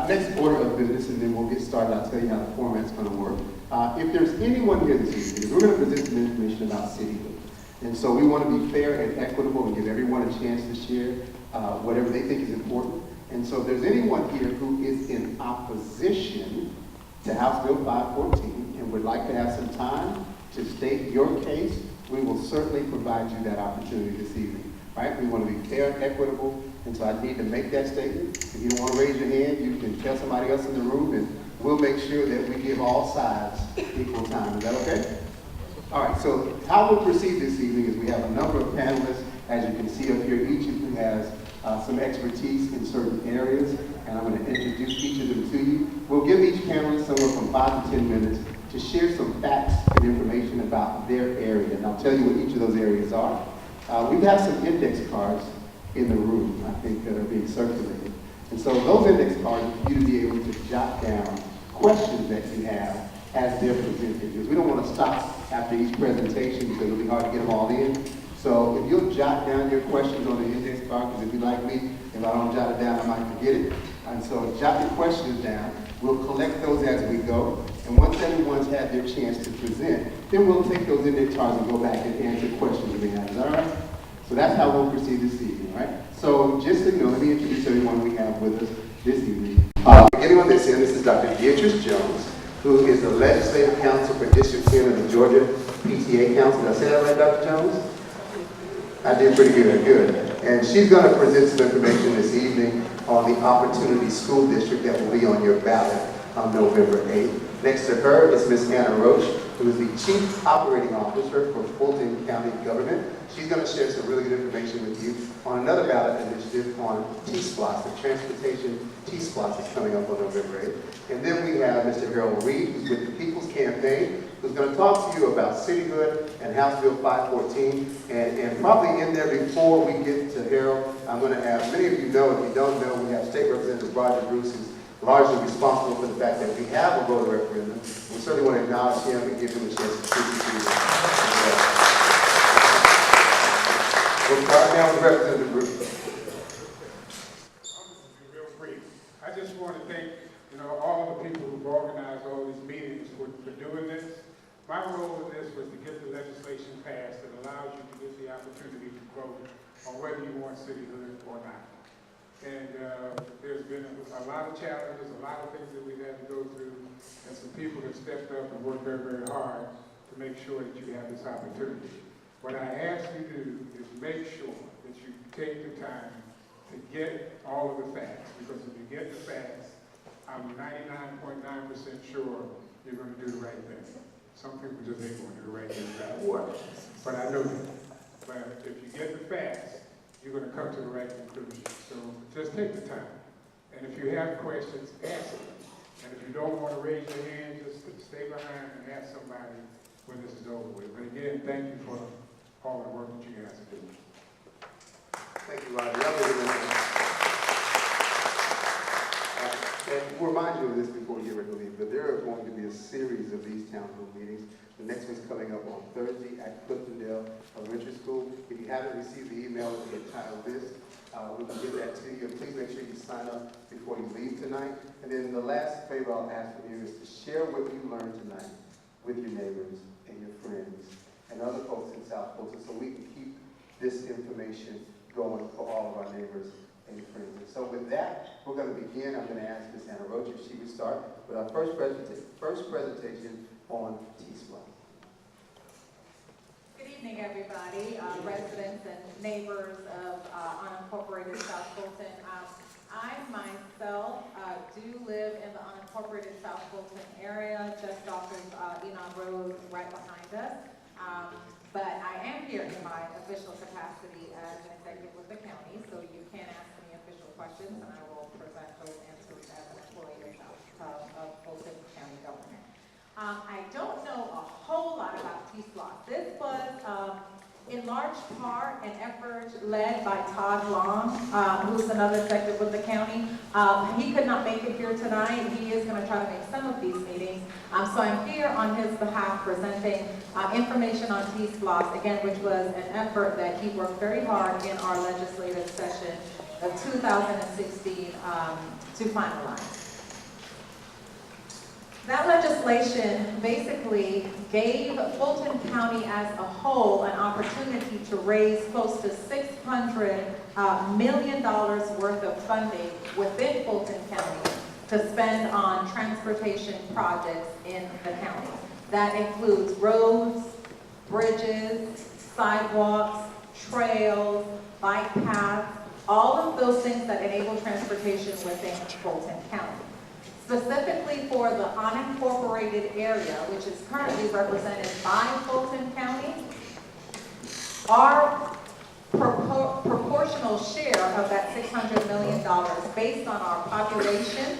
next order of business, and then we'll get started. I'll tell you how the format's going to work. If there's anyone here this evening, we're going to present some information about Cityhood. And so we want to be fair and equitable and give everyone a chance to share whatever they think is important. And so if there's anyone here who is in opposition to House Bill 514 and would like to have some time to state your case, we will certainly provide you that opportunity this evening. Right? We want to be fair and equitable, and so I need to make that statement. If you don't want to raise your hand, you can tell somebody else in the room, and we'll make sure that we give all sides equal time. Is that okay? All right, so how we'll proceed this evening is we have a number of panelists, as you can see up here, each of whom has some expertise in certain areas, and I'm going to introduce each of them to you. We'll give each panelist somewhere from 5 to 10 minutes to share some facts and information about their area, and I'll tell you what each of those areas are. We have some index cards in the room, I think, that are being circulated. And so those index cards are for you to be able to jot down questions that you have as they're presented. Because we don't want to stop after each presentation because it'll be hard to get them all in. So if you'll jot down your questions on the index card, because if you're like me, if I don't jot it down, I might forget it. And so jot your questions down. We'll collect those as we go. And once everyone's had their chance to present, then we'll take those index cards and go back and answer questions that we have. Is that all right? So that's how we'll proceed this evening, right? So just so you know, let me introduce everyone we have with us this evening. Beginning on this end, this is Dr. Beatrice Jones, who is the Legislative Counsel for District 10 of the Georgia PTA Council. Did I say that right, Dr. Jones? I did pretty good. And she's going to present some information this evening on the Opportunity School District that will be on your ballot on November 8th. Next to her is Ms. Anna Roach, who is the Chief Operating Officer for Fulton County Government. She's going to share some really good information with you on another ballot initiative on T-SPLOST. The Transportation T-SPLOST is coming up on November 8th. And then we have Mr. Harold Reed, who's with the People's Campaign, who's going to talk to you about Cityhood and House Bill 514. And probably in there before we get to Harold, I'm going to have, many of you know, if you don't know, we have State Representative Roger Bruce, who's largely responsible for the fact that we have a voter referendum. We certainly want to acknowledge him and give him a chance to speak to you. We'll start now with Representative Bruce. I'm going to be real brief. I just want to thank all the people who've organized all these meetings for doing this. My role in this was to get the legislation passed that allows you to get the opportunity to vote on whether you want cityhood or not. And there's been a lot of challenges, a lot of things that we've had to go through, and some people have stepped up and worked very, very hard to make sure that you have this opportunity. What I ask you to do is make sure that you take the time to get all of the facts, because if you get the facts, I'm 99.9% sure you're going to do the right thing. Some people just ain't going to do the right thing no matter what, but I know that. But if you get the facts, you're going to come to the right conclusion. So just take the time. And if you have questions, ask them. And if you don't want to raise your hand, just stay behind and ask somebody when this is over with. But again, thank you for all the work that you guys are doing. Thank you, Roger. And we'll remind you of this before we get ready to leave, but there are going to be a series of these town hall meetings. The next one's coming up on Thursday at Fulton Elementary School. If you haven't received the email with the entire list, we can get that to you. Please make sure you sign up before you leave tonight. And then the last favor I'll ask from you is to share what you learned tonight with your neighbors and your friends and other folks in South Fulton, so we can keep this information going for all of our neighbors and friends. And so with that, we're going to begin. I'm going to ask Ms. Anna Roach if she would start with our first presentation on T-SPLOST. Good evening, everybody, residents and neighbors of unincorporated South Fulton. I myself do live in the unincorporated South Fulton area, just off of Enoch Road, right behind us. But I am here in my official capacity as an executive with the county, so you can ask me official questions, and I will present those answers as an employee of Fulton County government. I don't know a whole lot about T-SPLOST. This was, in large part, an effort led by Todd Long, who's another executive with the county. He could not make it here tonight. He is going to try to make some of these meetings. So I'm here on his behalf presenting information on T-SPLOST, again, which was an effort that he worked very hard in our legislative session of 2016 to finalize. That legislation basically gave Fulton County as a whole an opportunity to raise close to $600 million worth of funding within Fulton County to spend on transportation projects in the county. That includes roads, bridges, sidewalks, trails, bike paths, all of those things that enable transportation within Fulton County. Specifically for the unincorporated area, which is currently represented by Fulton County, our proportional share of that $600 million based on our population,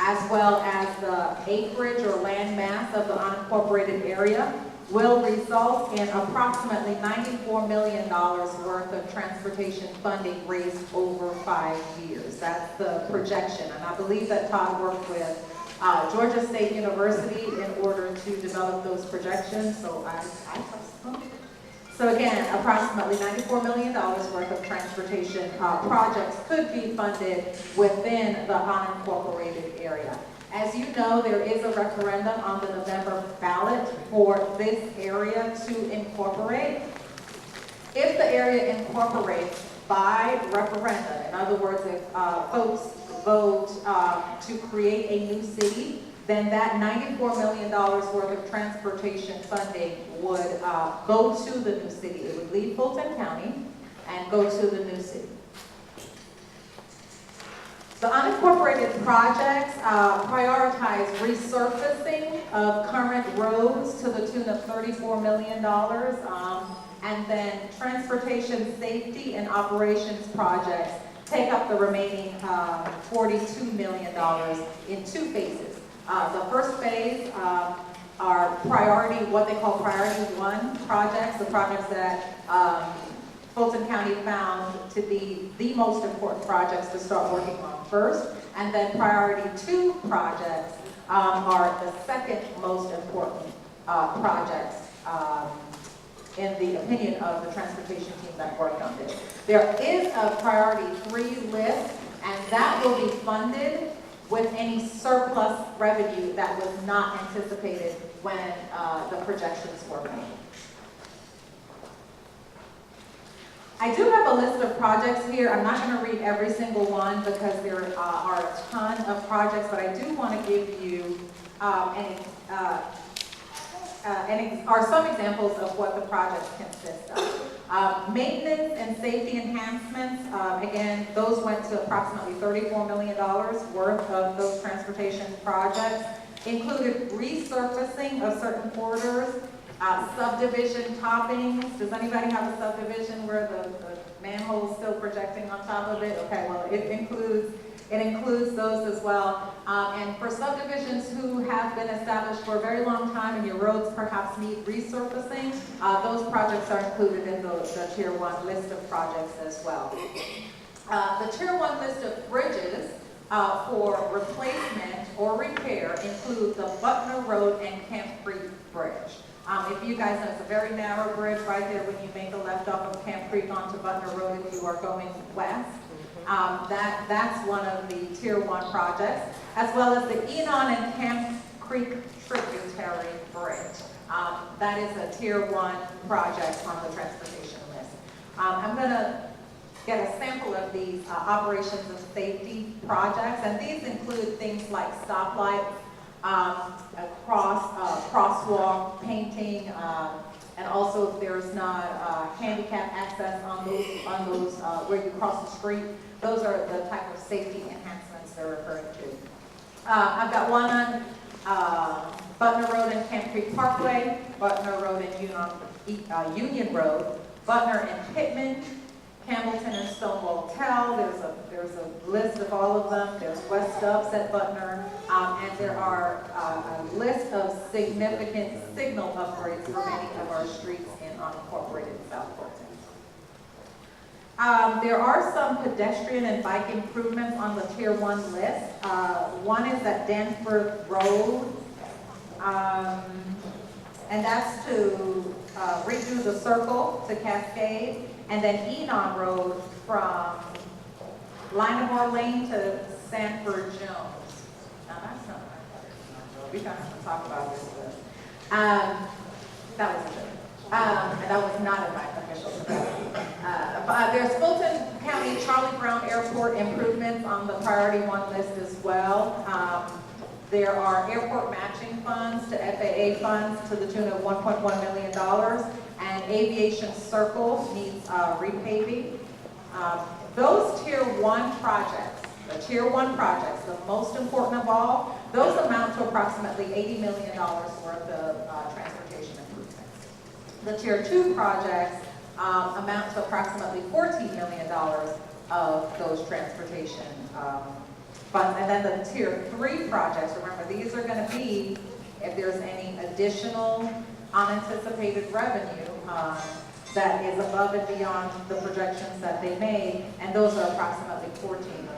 as well as the acreage or land mass of the unincorporated area, will result in approximately $94 million worth of transportation funding raised over 5 years. That's the projection. And I believe that Todd worked with Georgia State University in order to develop those projections. So I trust them. So again, approximately $94 million worth of transportation projects could be funded within the unincorporated area. As you know, there is a referendum on the November ballot for this area to incorporate. If the area incorporates by referendum, in other words, if folks vote to create a new city, then that $94 million worth of transportation funding would go to the new city. It would leave Fulton County and go to the new city. The unincorporated projects prioritize resurfacing of current roads to the tune of $34 million, and then transportation safety and operations projects take up the remaining $42 million in 2 phases. The first phase are priority, what they call priority 1 projects, the projects that Fulton County found to be the most important projects to start working on first, and then priority 2 projects are the second most important projects in the opinion of the transportation team that worked on this. There is a priority 3 list, and that will be funded with any surplus revenue that was not anticipated when the projections were made. I do have a list of projects here. I'm not going to read every single one because there are a ton of projects, but I do want to give you some examples of what the projects consist of. Maintenance and safety enhancements, again, those went to approximately $34 million worth of those transportation projects, included resurfacing of certain corridors, subdivision toppings. Does anybody have a subdivision where the manhole is still projecting on top of it? Okay, well, it includes those as well. And for subdivisions who have been established for a very long time and your roads perhaps need resurfacing, those projects are included in the Tier 1 list of projects as well. The Tier 1 list of bridges for replacement or repair include the Butner Road and Camp Creek Bridge. If you guys know, it's a very narrow bridge right there when you make a left off of Camp Creek onto Butner Road if you are going west. That's one of the Tier 1 projects, as well as the Enon and Camp Creek Tributary Bridge. That is a Tier 1 project on the transportation list. I'm going to get a sample of these operations and safety projects, and these include things like stoplights, crosswalk painting, and also if there's not handicap access on those where you cross the street, those are the type of safety enhancements they're referring to. I've got one on Butner Road and Camp Creek Parkway, Butner Road and Union Road, Butner and Pittman, Campbellton and Stonewall Tell. There's a list of all of them. There's West Stubbs at Butner, and there are a list of significant signal upgrades for many of our streets in unincorporated South Fulton. There are some pedestrian and bike improvements on the Tier 1 list. One is at Danforth Road, and that's to redo the circle to Cascade, and then Enon Road from Linemore Lane to Sanford Jones. Now that's not we don't have to talk about this. That was a joke. And that was not in my official capacity. There's Fulton County Charlie Brown Airport improvements on the priority 1 list as well. There are airport matching funds to FAA funds to the tune of $1.1 million, and Aviation Circle needs repaving. Those Tier 1 projects, the most important of all, those amount to approximately $80 million worth of transportation improvements. The Tier 2 projects amount to approximately $14 million of those transportation funds. And then the Tier 3 projects, remember, these are going to be if there's any additional unanticipated revenue that is above and beyond the projections that they made, and those are approximately $14 million.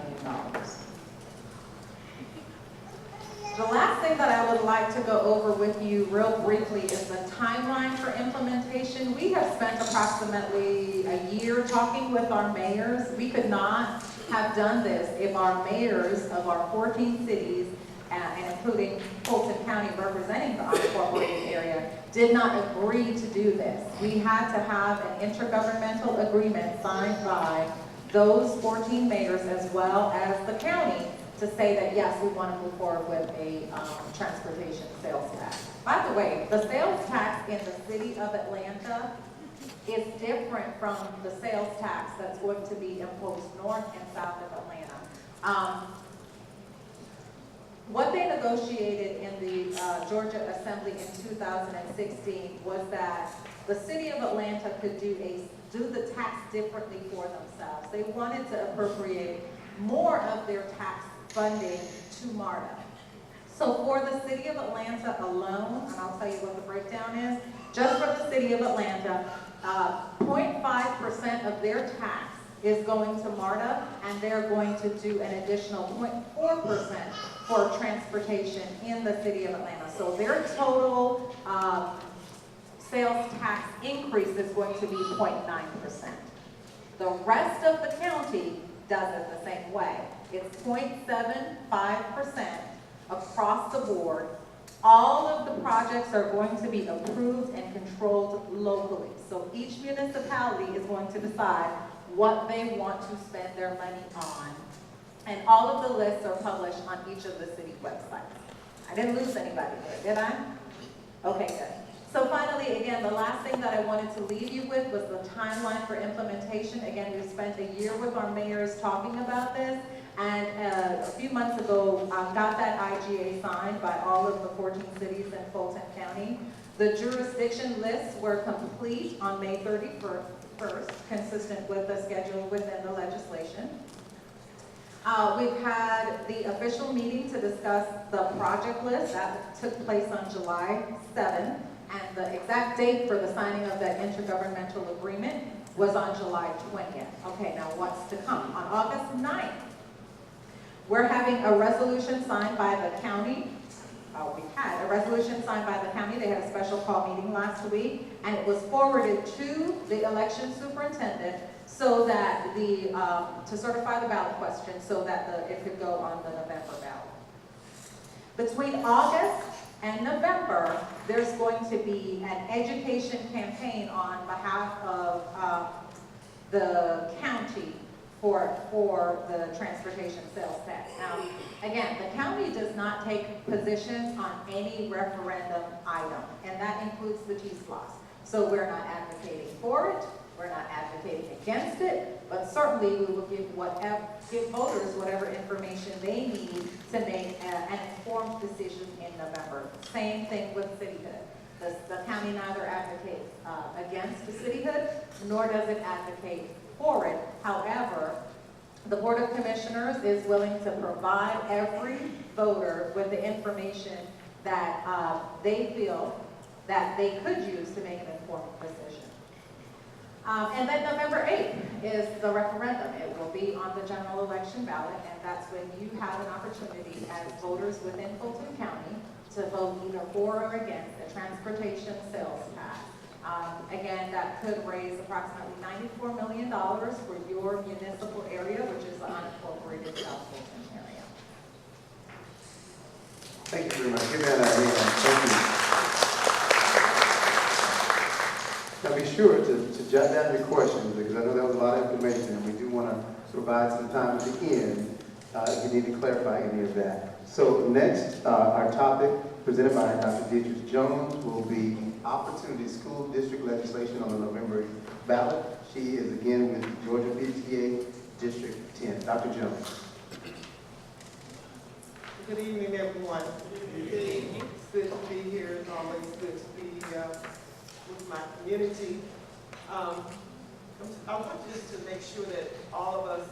The last thing that I would like to go over with you real briefly is the timeline for implementation. We have spent approximately a year talking with our mayors. We could not have done this if our mayors of our 14 cities, and including Fulton County representing the unincorporated area, did not agree to do this. We had to have an intergovernmental agreement signed by those 14 mayors as well as the county to say that, yes, we want to move forward with a transportation sales tax. By the way, the sales tax in the city of Atlanta is different from the sales tax that's going to be imposed north and south of Atlanta. What they negotiated in the Georgia Assembly in 2016 was that the city of Atlanta could do the tax differently for themselves. They wanted to appropriate more of their tax funding to MARTA. So for the city of Atlanta alone, and I'll tell you what the breakdown is, just for the city of Atlanta, 0.5% of their tax is going to MARTA, and they're going to do an additional 0.4% for transportation in the city of Atlanta. So their total sales tax increase is going to be 0.9%. The rest of the county does it the same way. It's 0.75% across the board. All of the projects are going to be approved and controlled locally. So each municipality is going to decide what they want to spend their money on. And all of the lists are published on each of the city websites. I didn't lose anybody there, did I? Okay, good. So finally, again, the last thing that I wanted to leave you with was the timeline for implementation. Again, we spent a year with our mayors talking about this, and a few months ago, got that IGA signed by all of the 14 cities in Fulton County. The jurisdiction lists were complete on May 31st, consistent with the schedule within the legislation. We've had the official meeting to discuss the project list. That took place on July 7th. And the exact date for the signing of that intergovernmental agreement was on July 20th. Okay, now what's to come? On August 9th, we're having a resolution signed by the county. We had a resolution signed by the county. They had a special call meeting last week, and it was forwarded to the election superintendent so that to certify the ballot question so that it could go on the November ballot. Between August and November, there's going to be an education campaign on behalf of the county for the transportation sales tax. Now, again, the county does not take positions on any referendum item, and that includes the T-SPLOST. So we're not advocating for it, we're not advocating against it, but certainly we will give voters whatever information they need to make an informed decision in November. Same thing with Cityhood. The county neither advocates against the Cityhood, nor does it advocate for it. However, the Board of Commissioners is willing to provide every voter with the information that they feel that they could use to make an informed decision. And then November 8th is the referendum. It will be on the general election ballot, and that's when you have an opportunity as voters within Fulton County to vote either for or against a transportation sales tax. Again, that could raise approximately $94 million for your municipal area, which is the unincorporated South Fulton area. Thank you very much. Give that a hand. Thank you. Now be sure to jot down your questions because I know that was a lot of information and we do want to provide some time at the end if you need to clarify any of that. So next, our topic presented by Dr. Deidre Jones will be Opportunity School District Legislation on the November ballot. She is again with Georgia PTA District 10. Dr. Jones. Good evening, everyone. Good evening. It's good to be here. It's always good to be with my community. I want just to make sure that all of us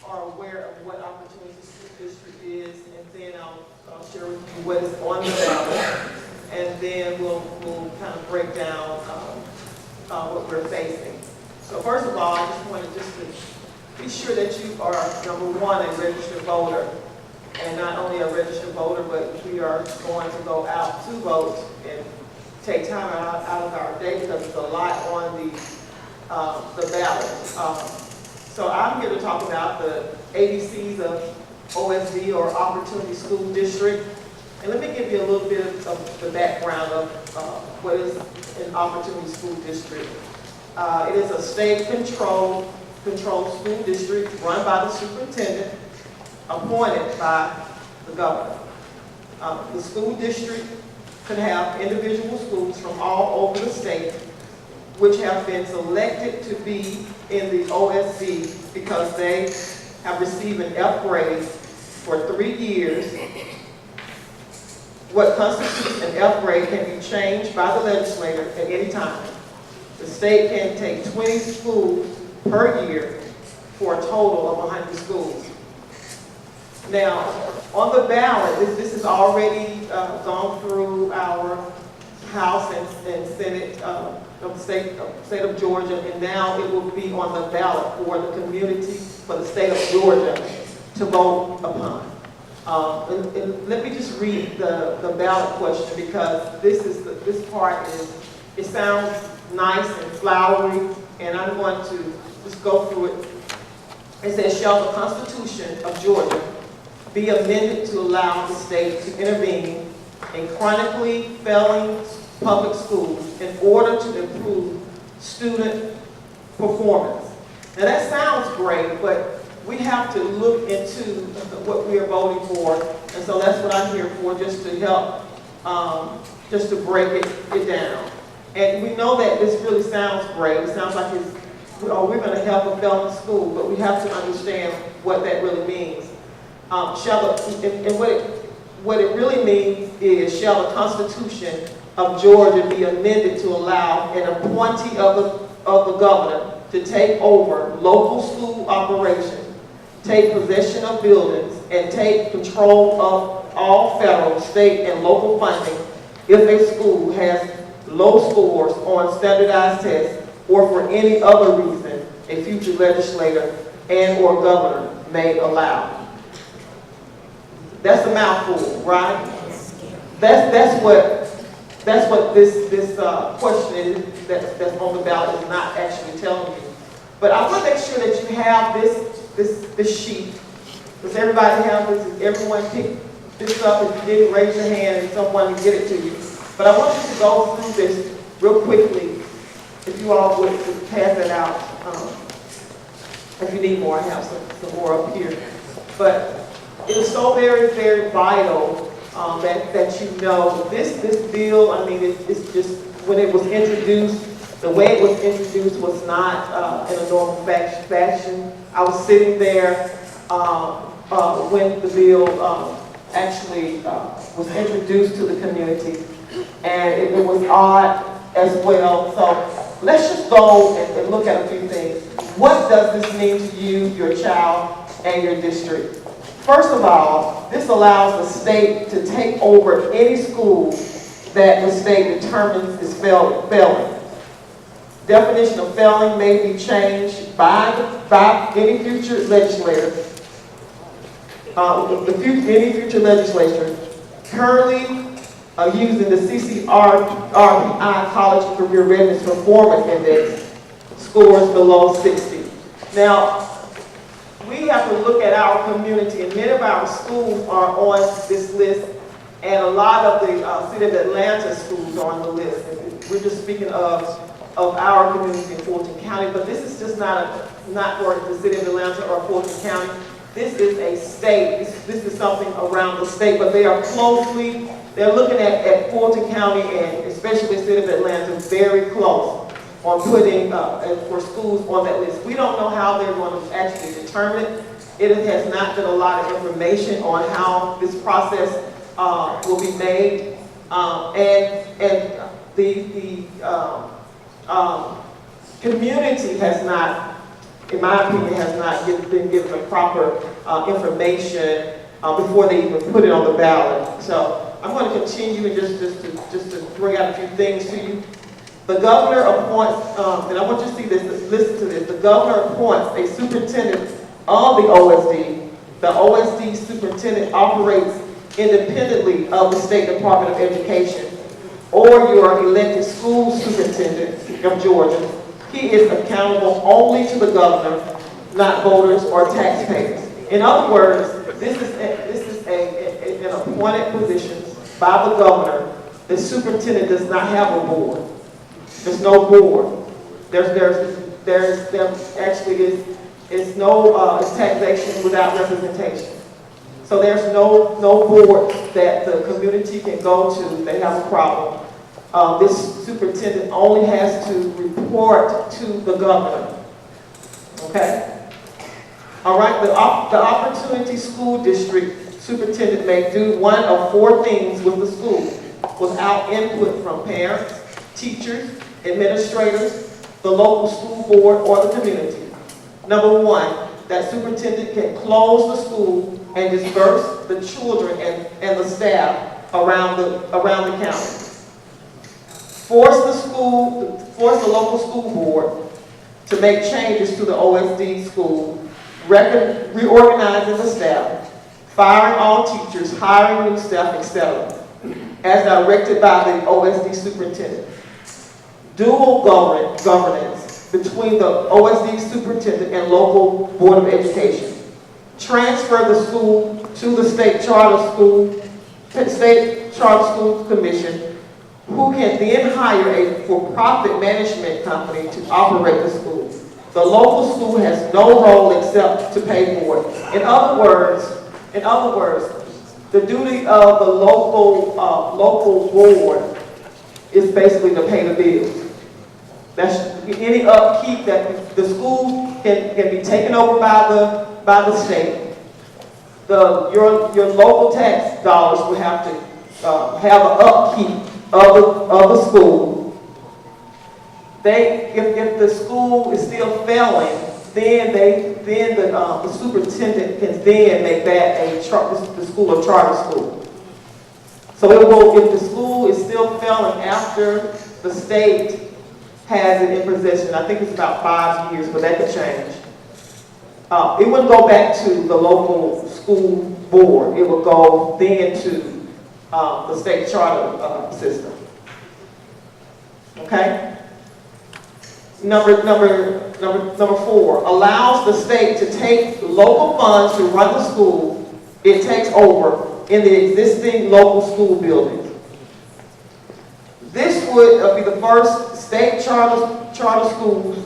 are aware of what Opportunity School District is, and then I'll share with you what is on the ballot, and then we'll kind of break down what we're facing. So first of all, I just wanted to be sure that you are, number one, a registered voter. And not only a registered voter, but we are going to go out to vote and take time out of our day because there's a lot on the ballot. So I'm here to talk about the ABCs of OSD, or Opportunity School District. And let me give you a little bit of the background of what is an Opportunity School District. It is a state-controlled school district run by the superintendent, appointed by the governor. The school district could have individual schools from all over the state which have been selected to be in the OSD because they have received an F grade for 3 years. What constitutes an F grade can be changed by the legislature at any time. The state can take 20 schools per year for a total of 100 schools. Now, on the ballot, this has already gone through our House and Senate of the state of Georgia, and now it will be on the ballot for the community, for the state of Georgia to vote upon. And let me just read the ballot question because this part it sounds nice and flowery, and I'm going to just go through it. It says, shall the Constitution of Georgia be amended to allow the state to intervene in chronically failing public schools in order to improve student performance? Now that sounds great, but we have to look into what we are voting for, and so that's what I'm here for, just to help, just to break it down. And we know that this really sounds great. It sounds like we're going to help a failing school, but we have to understand what that really means. What it really means is, shall the Constitution of Georgia be amended to allow an appointee of the governor to take over local school operations, take possession of buildings, and take control of all federal, state, and local funding if a school has low scores on standardized tests or for any other reason a future legislator and or governor may allow. That's a mouthful, right? That's what this question is that's on the ballot is not actually telling you. But I want to make sure that you have this sheet. Does everybody have this? Does everyone pick this up? If you didn't, raise your hand and someone will get it to you. But I want you to go through this real quickly. If you all would pass it out. If you need more, I have some more up here. But it is so very, very vital that you know this bill. I mean, it's just, when it was introduced, the way it was introduced was not in a normal fashion. I was sitting there when the bill actually was introduced to the community, and it was odd as well. So let's just go and look at a few things. What does this mean to you, your child, and your district? First of all, this allows the state to take over any school that the state determines is failing. Definition of failing may be changed by any future legislator. Any future legislature currently using the CCRPI College Career Readiness Performance Index scores below 60. Now, we have to look at our community, and many of our schools are on this list, and a lot of the City of Atlanta schools are on the list. And we're just speaking of our community in Fulton County, but this is just not for the City of Atlanta or Fulton County. This is a state. This is something around the state, but they are they're looking at Fulton County and especially the City of Atlanta very close on putting for schools on that list. We don't know how they're going to actually determine it. It has not been a lot of information on how this process will be made, and the community has not, in my opinion, has not been given the proper information before they even put it on the ballot. So I'm going to continue and just to bring out a few things to you. The governor appoints, and I want you to see this, listen to this. The governor appoints a superintendent of the OSD. The OSD superintendent operates independently of the State Department of Education or your elected school superintendent of Georgia. He is accountable only to the governor, not voters or taxpayers. In other words, this is an appointed position by the governor. The superintendent does not have a board. There's no board. There actually is no taxation without representation. So there's no board that the community can go to if they have a problem. This superintendent only has to report to the governor. Okay? All right, the Opportunity School District superintendent may do one of four things with the school without input from parents, teachers, administrators, the local school board, or the community. Number one, that superintendent can close the school and disperse the children and the staff around the county. Force the local school board to make changes to the OSD school, reorganizing the staff, firing all teachers, hiring new staff, etc., as directed by the OSD superintendent. Dual governance between the OSD superintendent and local board of education. Transfer the school to the State Charter School Commission, who can then hire a for-profit management company to operate the school. The local school has no role except to pay for it. In other words, the duty of the local board is basically to pay the bills. That's any upkeep that the school can be taken over by the state. Your local tax dollars will have to have an upkeep of the school. If the school is still failing, then the superintendent can then make that the school a charter school. So if the school is still failing after the state has it in possession, I think it's about 5 years, but that could change. It wouldn't go back to the local school board. It would go then to the state charter system. Okay? Number 4, allows the state to take local funds to run the school it takes over in the existing local school buildings. This would be the first state charter schools.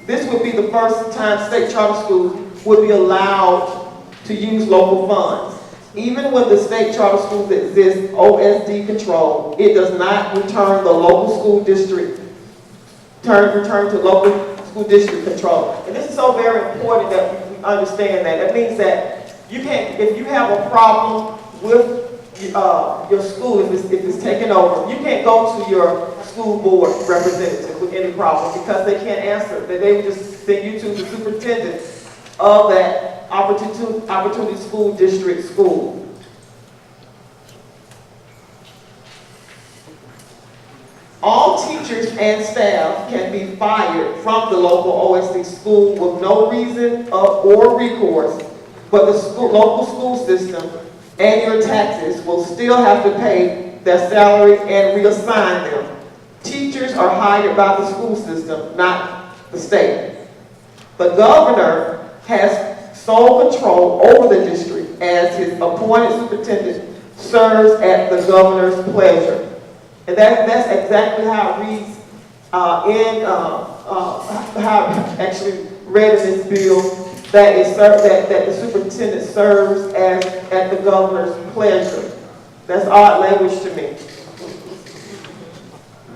This would be the first time state charter schools would be allowed to use local funds. Even when the state charter schools exist OSD control, it does not return the local school district, return to local school district control. And this is so very important that we understand that. That means that you can't, if you have a problem with your school, if it's taken over, you can't go to your school board representative with any problem because they can't answer. They would just send you to the superintendent of that Opportunity School District school. All teachers and staff can be fired from the local OSD school with no reason or recourse, but the local school system and your taxes will still have to pay their salary and reassign them. Teachers are hired by the school system, not the state. The governor has sole control over the district as his appointed superintendent serves at the governor's pleasure. And that's exactly how it reads how I actually read in this bill, that the superintendent serves as at the governor's pleasure. That's odd language to me.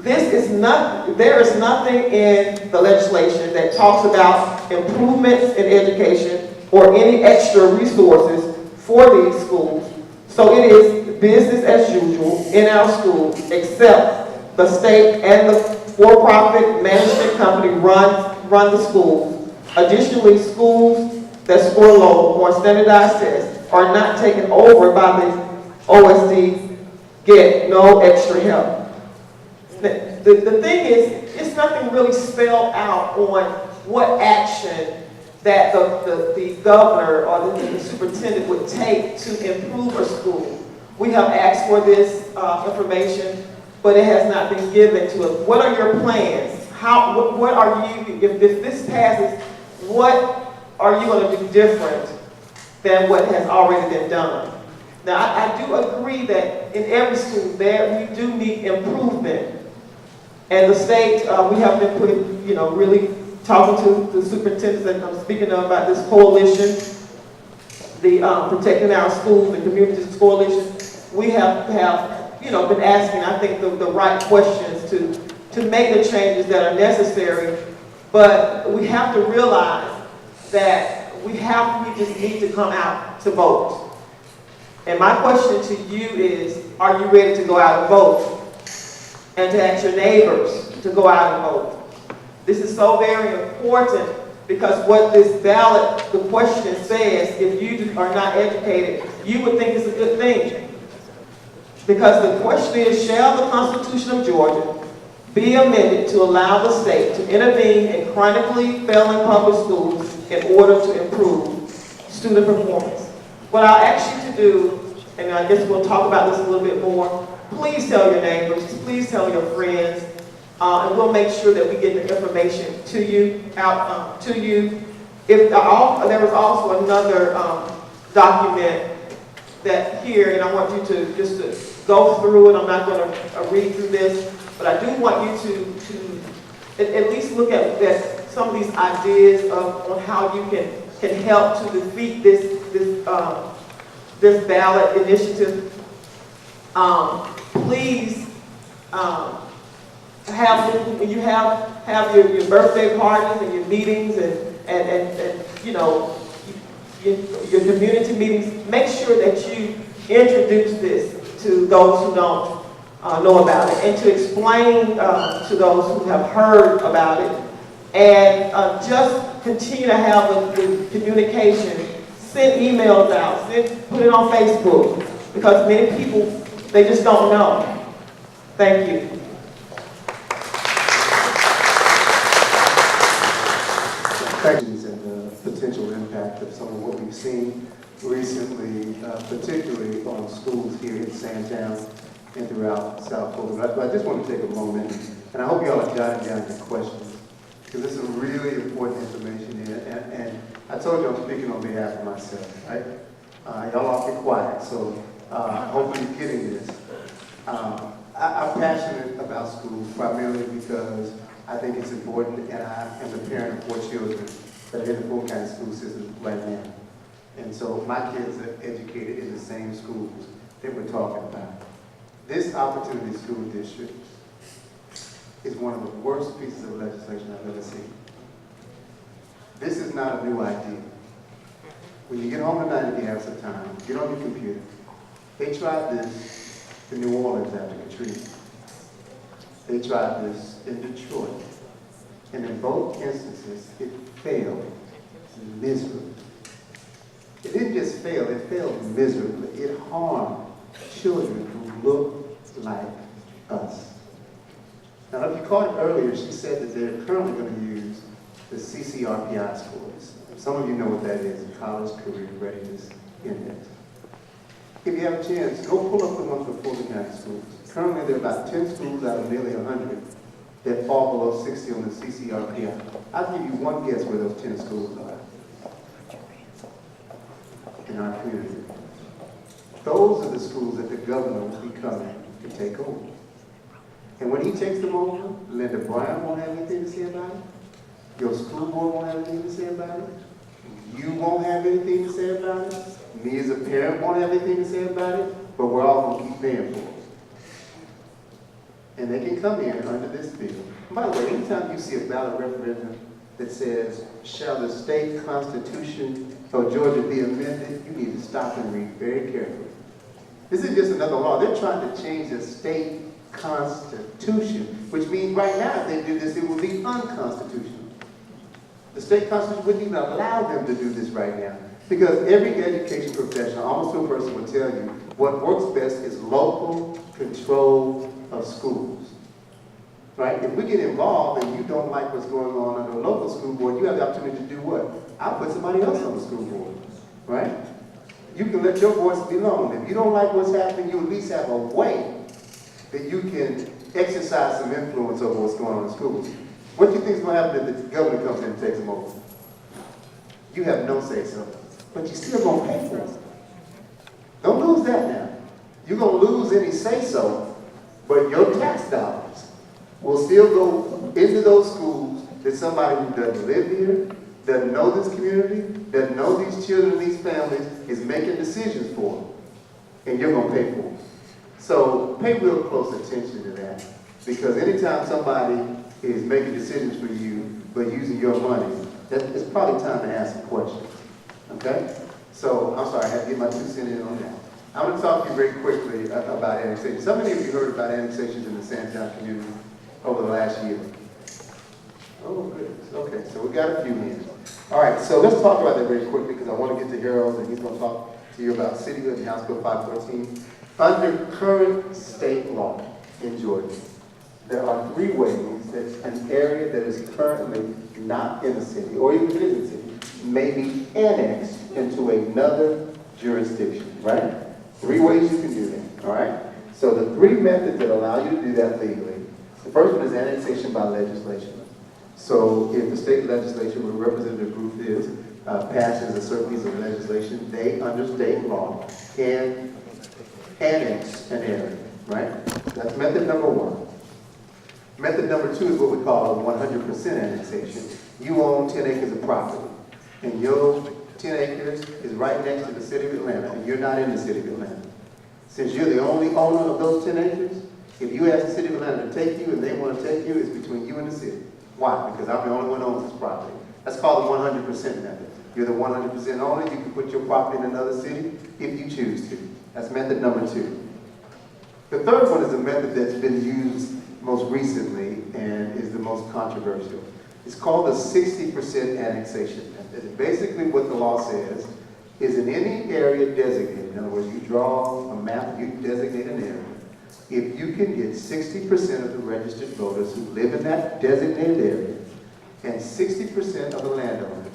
There is nothing in the legislation that talks about improvements in education or any extra resources for these schools. So it is business as usual in our schools, except the state and the for-profit management company run the schools. Additionally, schools that score low on standardized tests are not taken over by the OSD, get no extra help. The thing is, it's nothing really spelled out on what action that the governor or the superintendent would take to improve a school. We have asked for this information, but it has not been given to us. What are your plans? What are you, if this passes, what are you going to do different than what has already been done? Now, I do agree that in every school we do need improvement. And the state, we have been really talking to the superintendents that I'm speaking of about this coalition, the Protecting Our Schools and Communities Coalition. We have been asking, I think, the right questions to make the changes that are necessary. But we have to realize that we just need to come out to vote. And my question to you is, are you ready to go out and vote? And to ask your neighbors to go out and vote. This is so very important because what this ballot, the question says, if you are not educated, you would think it's a good thing. Because the question is, shall the Constitution of Georgia be amended to allow the state to intervene in chronically failing public schools in order to improve student performance? What I'll ask you to do, and I guess we'll talk about this a little bit more, please tell your neighbors, please tell your friends, and we'll make sure that we get the information to you, out to you. There was also another document that here, and I want you to just to go through it. I'm not going to read through this, but I do want you to at least look at some of these ideas on how you can help to defeat this ballot initiative. Please when you have your birthday parties and your meetings and your community meetings, make sure that you introduce this to those who don't know about it, and to explain to those who have heard about it, and just continue to have the communication. Send emails out, put it on Facebook, because many people, they just don't know. Thank you. And the potential impact of some of what we've seen recently, particularly on schools here in Sandtown and throughout South Fulton. But I just want to take a moment, and I hope y'all are jotting down your questions, because this is really important information here. And I told you I'm speaking on behalf of myself, right? Y'all all get quiet, so hopefully you're getting this. I'm passionate about schools primarily because I think it's important, and I am the parent of 4 children that are in the Fulton County school system right now. And so my kids are educated in the same schools that we're talking about. This Opportunity School District is one of the worst pieces of legislation I've ever seen. This is not a new idea. When you get home tonight, if you have some time, get on your computer. They tried this in New Orleans after Katrina. They tried this in Detroit. And in both instances, it failed miserably. It didn't just fail, it failed miserably. It harmed children who look like us. Now, if you caught it earlier, she said that they're currently going to use the CCRPI scores. Some of you know what that is, the College Career Readiness Index. If you have a chance, go pull up the one for Fulton County schools. Currently, there are about 10 schools out of nearly 100 that fall below 60 on the CCRPI. I'll give you one guess where those 10 schools are. in our community. Those are the schools that the governor will be coming to take over. And when he takes them over, Linda Brown won't have anything to say about it. Your school board won't have anything to say about it. You won't have anything to say about it. Me as a parent won't have anything to say about it. But we're all going to keep paying for it. And they can come in under this bill. And by the way, anytime you see a ballot referendum that says, shall the state constitution of Georgia be amended, you need to stop and read very carefully. This is just another law. They're trying to change the state constitution, which means right now if they do this, it will be unconstitutional. The state constitution wouldn't even allow them to do this right now. Because every education professional, almost to a person, will tell you what works best is local control of schools. Right? If we get involved and you don't like what's going on under a local school board, you have the opportunity to do what? I'll put somebody else on the school board. Right? You can let your voice be known. If you don't like what's happening, you at least have a way that you can exercise some influence over what's going on in schools. What do you think is going to happen if the governor comes in and takes them over? You have no say-so, but you're still going to pay for it. Don't lose that now. You're going to lose any say-so, but your tax dollars will still go into those schools that somebody who doesn't live here, doesn't know this community, doesn't know these children, these families, is making decisions for them. And you're going to pay for them. So pay real close attention to that. Because anytime somebody is making decisions for you, but using your money, it's probably time to ask some questions. Okay? So, I'm sorry, I had to get my 2 cents in on that. I want to talk to you very quickly about annexation. Some of you heard about annexations in the Sandtown community over the last year. Oh, goodness. Okay, so we got a few minutes. All right, so let's talk about that very quickly because I want to get to Harold and he's going to talk to you about Cityhood and House Bill 514. Under current state law in Georgia, there are 3 ways that an area that is currently not in a city, or even if it is a city, may be annexed into another jurisdiction, right? 3 ways you can do that, all right? So the 3 methods that allow you to do that legally, the first one is annexation by legislation. So if the state legislature, where the representative group is, passes a certain piece of legislation, they, under state law, can annex an area, right? That's method number 1. Method number 2 is what we call a 100% annexation. You own 10 acres of property, and your 10 acres is right next to the city of Atlanta, and you're not in the city of Atlanta. Since you're the only owner of those 10 acres, if you ask the city of Atlanta to take you and they want to take you, it's between you and the city. Why? Because I'm the only one who owns this property. That's called the 100% method. You're the 100% owner. You can put your property in another city if you choose to. That's method number 2. The third one is a method that's been used most recently and is the most controversial. It's called the 60% annexation method. And basically what the law says is in any area designated, in other words, you draw a map, you designate an area. If you can get 60% of the registered voters who live in that designated area and 60% of the landowners,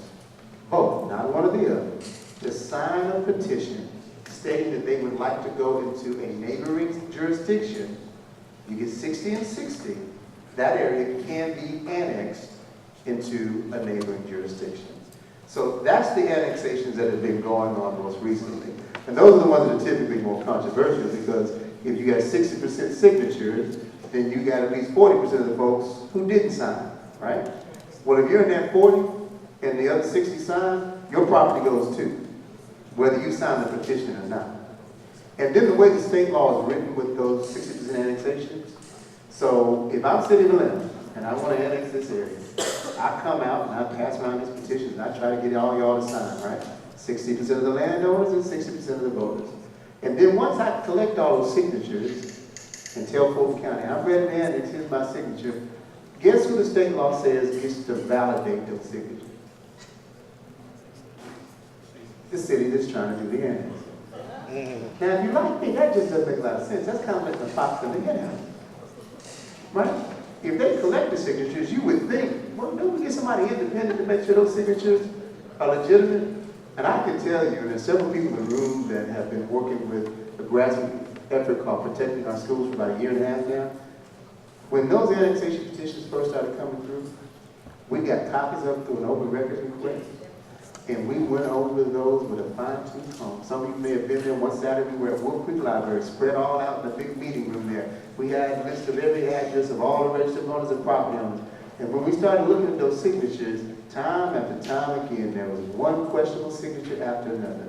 both, not one or the other, to sign a petition stating that they would like to go into a neighboring jurisdiction, you get 60 and 60, that area can be annexed into a neighboring jurisdiction. So that's the annexations that have been going on most recently. And those are the ones that are typically more controversial because if you got 60% signatures, then you got at least 40% of the folks who didn't sign, right? Well, if you're in that 40 and the other 60 sign, your property goes too, whether you sign the petition or not. And then the way the state law is written with those 60% annexations, so if I'm City of Atlanta and I want to annex this area, I come out and I pass around these petitions and I try to get all y'all to sign, right? 60% of the landowners and 60% of the voters. And then once I collect all those signatures and tell Fulton County, I'm ready to annex, here's my signature, guess who the state law says gets to validate those signatures? The city that's trying to do the annex. Now, if you like me, that just doesn't make a lot of sense. That's kind of like the fox in the hen house. Right? If they collect the signatures, you would think, well, don't we get somebody independent to make sure those signatures are legitimate? And I can tell you, and there's several people in the room that have been working with a grassroots effort called Protecting Our Schools for about 1.5 years now. When those annexation petitions first started coming through, we got copies of them through an open records request. And we went over those with a fine-tooth comb. Some of you may have been there one Saturday. We were at Wolf Creek Library, spread all out in the big meeting room there. We had a list of every address of all the registered owners and property owners. And when we started looking at those signatures, time after time again, there was one questionable signature after another.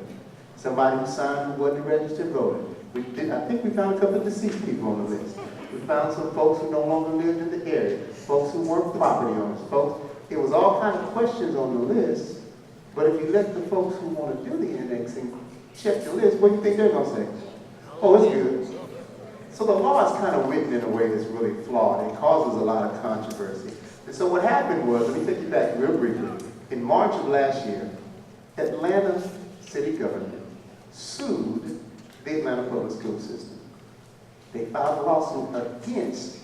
Somebody who signed who wasn't a registered voter. I think we found a couple of deceased people on the list. We found some folks who no longer lived in the area, folks who weren't property owners, folks. It was all kinds of questions on the list. But if you let the folks who want to do the annexing check the list, what do you think they're going to say? Oh, it's good. So the law is kind of written in a way that's really flawed. It causes a lot of controversy. And so what happened was, let me take you back real briefly. In March of last year, Atlanta city government sued the Atlanta public school system. They filed a lawsuit against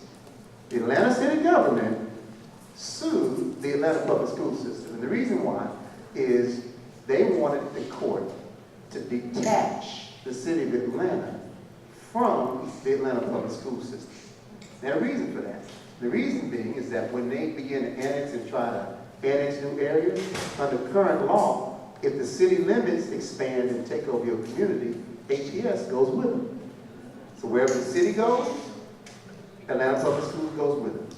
the Atlanta city government, sued the Atlanta public school system. And the reason why is they wanted the court to detach the city of Atlanta from the Atlanta public school system. Now, the reason for that, the reason being is that when they begin to annex and try to annex new areas, under current law, if the city limits expand and take over your community, HBS goes with them. So wherever the city goes, Atlanta public schools goes with them.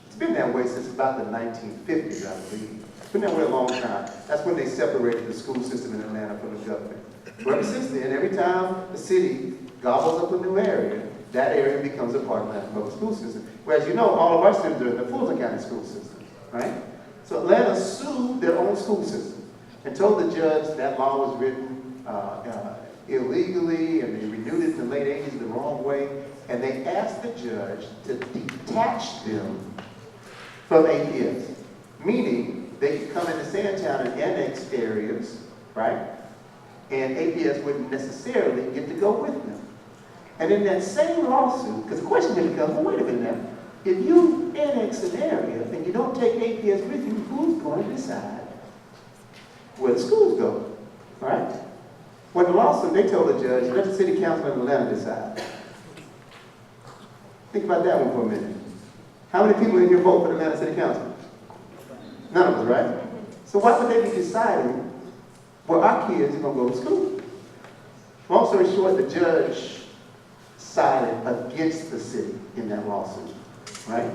It's been that way since about the 1950s, I believe. It's been that way a long time. That's when they separated the school system in Atlanta from the government. So ever since then, every time the city gobbles up a new area, that area becomes a part of the Atlanta public school system. Whereas you know, all of our students are in the Fulton County school system, right? So Atlanta sued their own school system and told the judge that law was written illegally, and they renewed it in the late 80s the wrong way, and they asked the judge to detach them from APS, meaning they could come into Sandtown and annex areas, right? And APS wouldn't necessarily get to go with them. And in that same lawsuit, because the question then becomes, well, wait a minute now, if you annex an area and you don't take APS with you, who's going to decide where the schools go, right? When the lawsuit, they told the judge, let the city council in Atlanta decide. Think about that one for a minute. How many people in here vote for the Atlanta City Council? None of us, right? So why would they be deciding where our kids are going to go to school? Long story short, the judge sided against the city in that lawsuit, right?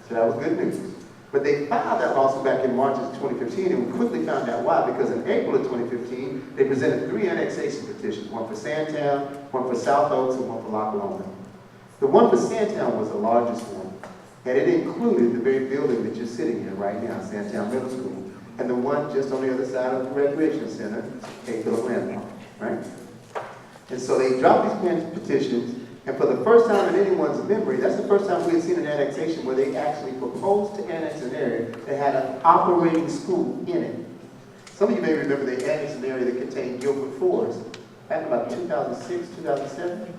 So that was good news. But they filed that lawsuit back in March of 2015, and we quickly found out why, because in April of 2015, they presented 3 annexation petitions, one for Sandtown, one for South Oaks, and one for La Coloma. The one for Sandtown was the largest one, and it included the very building that you're sitting in right now, Sandtown Middle School, and the one just on the other side of the Recreation Center, a Philip Landmark, right? And so they dropped these petitions, and for the first time in anyone's memory, that's the first time we had seen an annexation where they actually proposed to annex an area that had an operating school in it. Some of you may remember they annexed an area that contained Guilford Forest back in about 2006, 2007?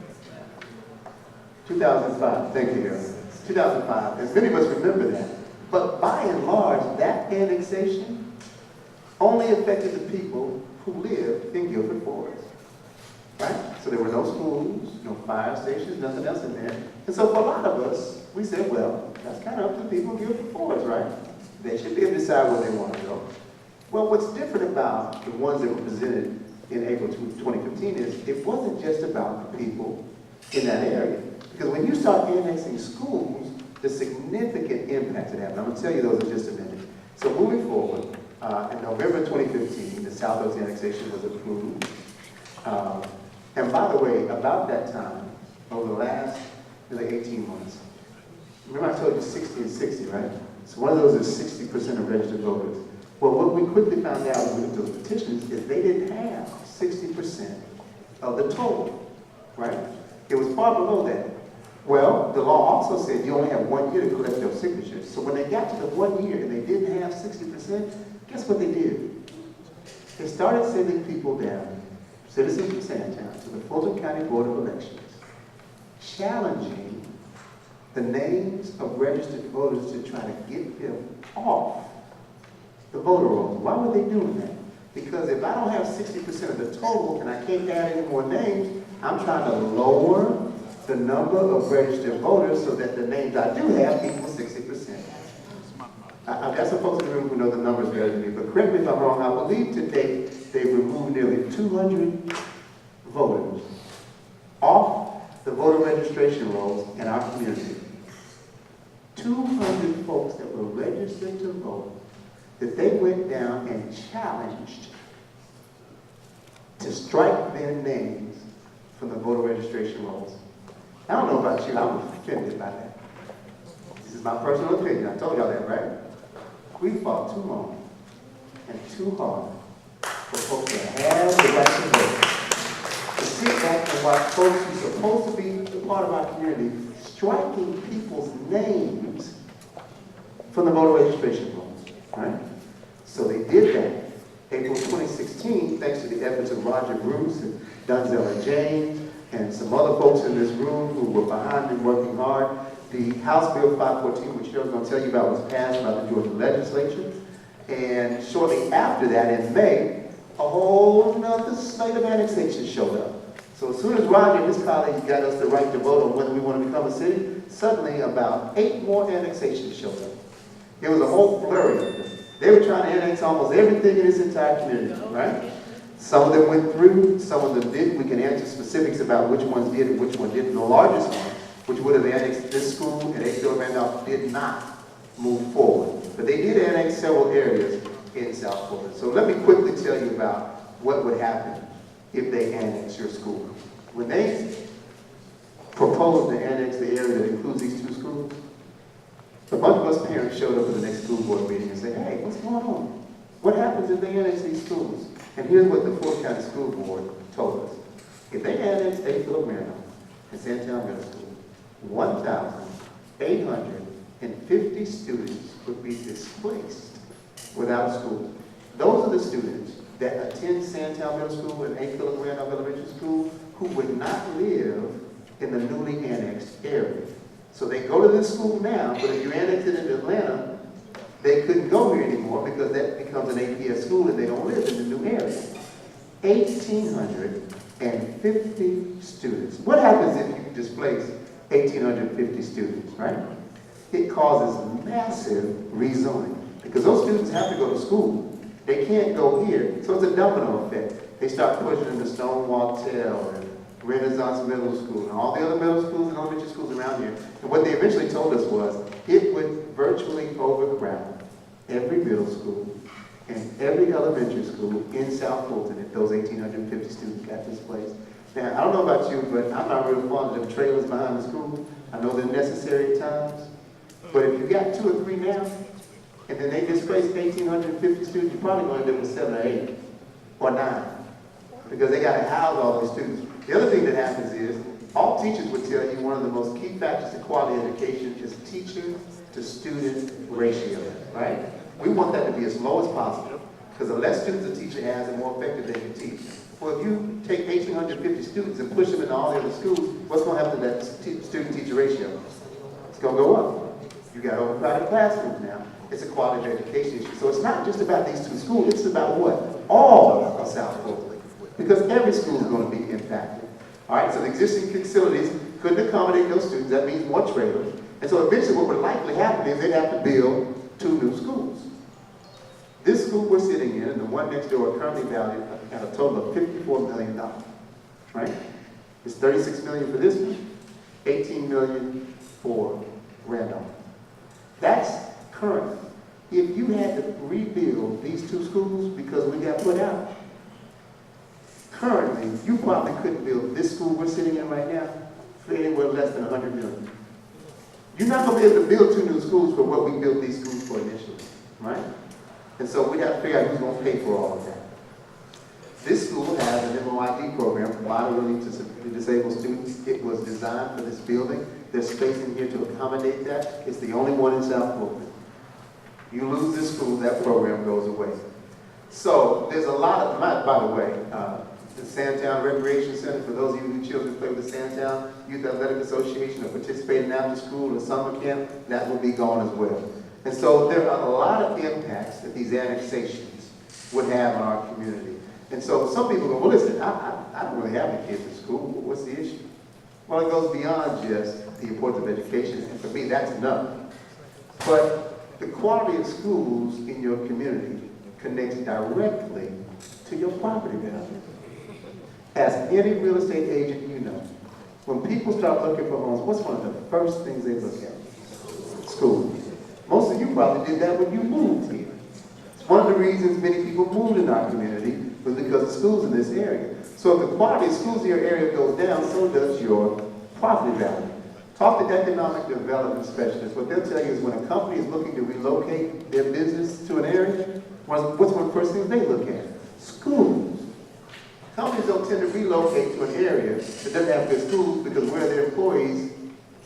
2005, thank you, Harold. 2005, as many of us remember that. But by and large, that annexation only affected the people who lived in Guilford Forest. Right? So there were no schools, no fire stations, nothing else in there. And so for a lot of us, we said, well, that's kind of up to the people in Guilford Forest, right? They should be able to decide where they want to go. Well, what's different about the ones that were presented in April 2015 is it wasn't just about the people in that area. Because when you start annexing schools, the significant impacts that happen. I'm going to tell you those in just a minute. So moving forward, in November 2015, the South Oaks annexation was approved. And by the way, about that time, over the last really 18 months, remember I told you 60 and 60, right? So one of those is 60% of registered voters. Well, what we quickly found out when we looked at those petitions is they didn't have 60% of the total, right? It was far below that. Well, the law also said you only have 1 year to collect those signatures. So when they got to the 1 year and they didn't have 60%, guess what they did? They started sending people down, citizens from Sandtown, to the Fulton County Board of Elections, challenging the names of registered voters to try to get them off the voter rolls. Why were they doing that? Because if I don't have 60% of the total and I can't add any more names, I'm trying to lower the number of registered voters so that the names I do have equal 60%. I've got some folks in the room who know the numbers better than me, but correct me if I'm wrong, I believe today they've removed nearly 200 voters off the voter registration rolls in our community. 200 folks that were registered to vote, that they went down and challenged to strike their names from the voter registration rolls. I don't know about you, I'm offended by that. This is my personal opinion. I told y'all that, right? We fought too long and too hard for folks to have the right to vote. To sit back and watch folks who are supposed to be a part of our community striking people's names from the voter registration rolls, right? So they did that. April 2016, thanks to the efforts of Roger Bruce and Dunzel James and some other folks in this room who were behind and working hard, the House Bill 514, which Cheryl's going to tell you about, was passed by the Georgia legislature. And shortly after that, in May, a whole nother slate of annexation showed up. So as soon as Roger and his colleagues got us the right to vote on whether we want to become a city, suddenly about 8 more annexations showed up. It was a whole flurry of them. They were trying to annex almost everything in this entire community, right? Some of them went through, some of them didn't. We can answer specifics about which ones did and which one didn't. The largest one, which would have annexed this school and H.W. Randolph, did not move forward. But they did annex several areas in South Fulton. So let me quickly tell you about what would happen if they annex your school. When they proposed to annex the area that includes these 2 schools, a bunch of us parents showed up at the next school board meeting and said, hey, what's going on? What happens if they annex these schools? And here's what the Fulton County School Board told us. If they annex H.W. Randolph and Sandtown Middle School, 1,850 students would be displaced without school. Those are the students that attend Sandtown Middle School and H.W. Randolph Elementary School who would not live in the newly annexed area. So they go to this school now, but if you annex it into Atlanta, they couldn't go here anymore because that becomes an APS school and they don't live in the new area. 1,850 students. What happens if you displace 1,850 students, right? It causes massive rezoning because those students have to go to school. They can't go here, so it's a domino effect. They start pushing them to Stonewall Tell and Renaissance Middle School and all the other middle schools and elementary schools around here. And what they eventually told us was it would virtually overcrowd every middle school and every elementary school in South Fulton if those 1,850 students got displaced. Now, I don't know about you, but I'm not really fond of them trailers behind the school. I know they're necessary at times. But if you got 2 or 3 now, and then they displace 1,850 students, you're probably going to end up with 7 or 8 or 9 because they got to house all these students. The other thing that happens is all teachers would tell you one of the most key factors to quality education is teacher to student ratio, right? We want that to be as low as possible because the less students a teacher has, the more effective they can teach. Well, if you take 1,850 students and push them into all the other schools, what's going to happen to that student-teacher ratio? It's going to go up. You got overcrowded classrooms now. It's a quality of education issue. So it's not just about these 2 schools, it's about what? All of South Fulton. Because every school is going to be impacted. All right, so the existing facilities couldn't accommodate those students. That means more trailers. And so eventually what would likely happen is they'd have to build 2 new schools. This school we're sitting in and the one next door are currently valued at a total of $54 million. Right? It's $36 million for this one, $18 million for Randolph. That's current. If you had to rebuild these 2 schools because we got put out, currently, you probably couldn't build this school we're sitting in right now for anywhere less than $100 million. You're not going to be able to build 2 new schools for what we built these schools for initially, right? And so we have to figure out who's going to pay for all of that. This school has an MOID program, moderately to disabled students. It was designed for this building. There's space in here to accommodate that. It's the only one in South Fulton. You lose this school, that program goes away. So there's a lot of, by the way, the Sandtown Recreation Center, for those of you whose children play with the Sandtown Youth Athletic Association or participate in after school or summer camp, that will be gone as well. And so there are a lot of impacts that these annexations would have on our community. And so some people go, well, listen, I don't really have any kids in school. What's the issue? Well, it goes beyond just the importance of education, and for me, that's enough. But the quality of schools in your community connects directly to your property value. As any real estate agent you know, when people start looking for homes, what's one of the first things they look at? Schools. Most of you probably did that when you moved here. It's one of the reasons many people moved in our community was because of schools in this area. So if the quality of schools in your area goes down, so does your property value. Talk to economic development specialists. What they'll tell you is when a company is looking to relocate their business to an area, what's one of the first things they look at? Schools. Companies don't tend to relocate to an area that doesn't have good schools because where their employees'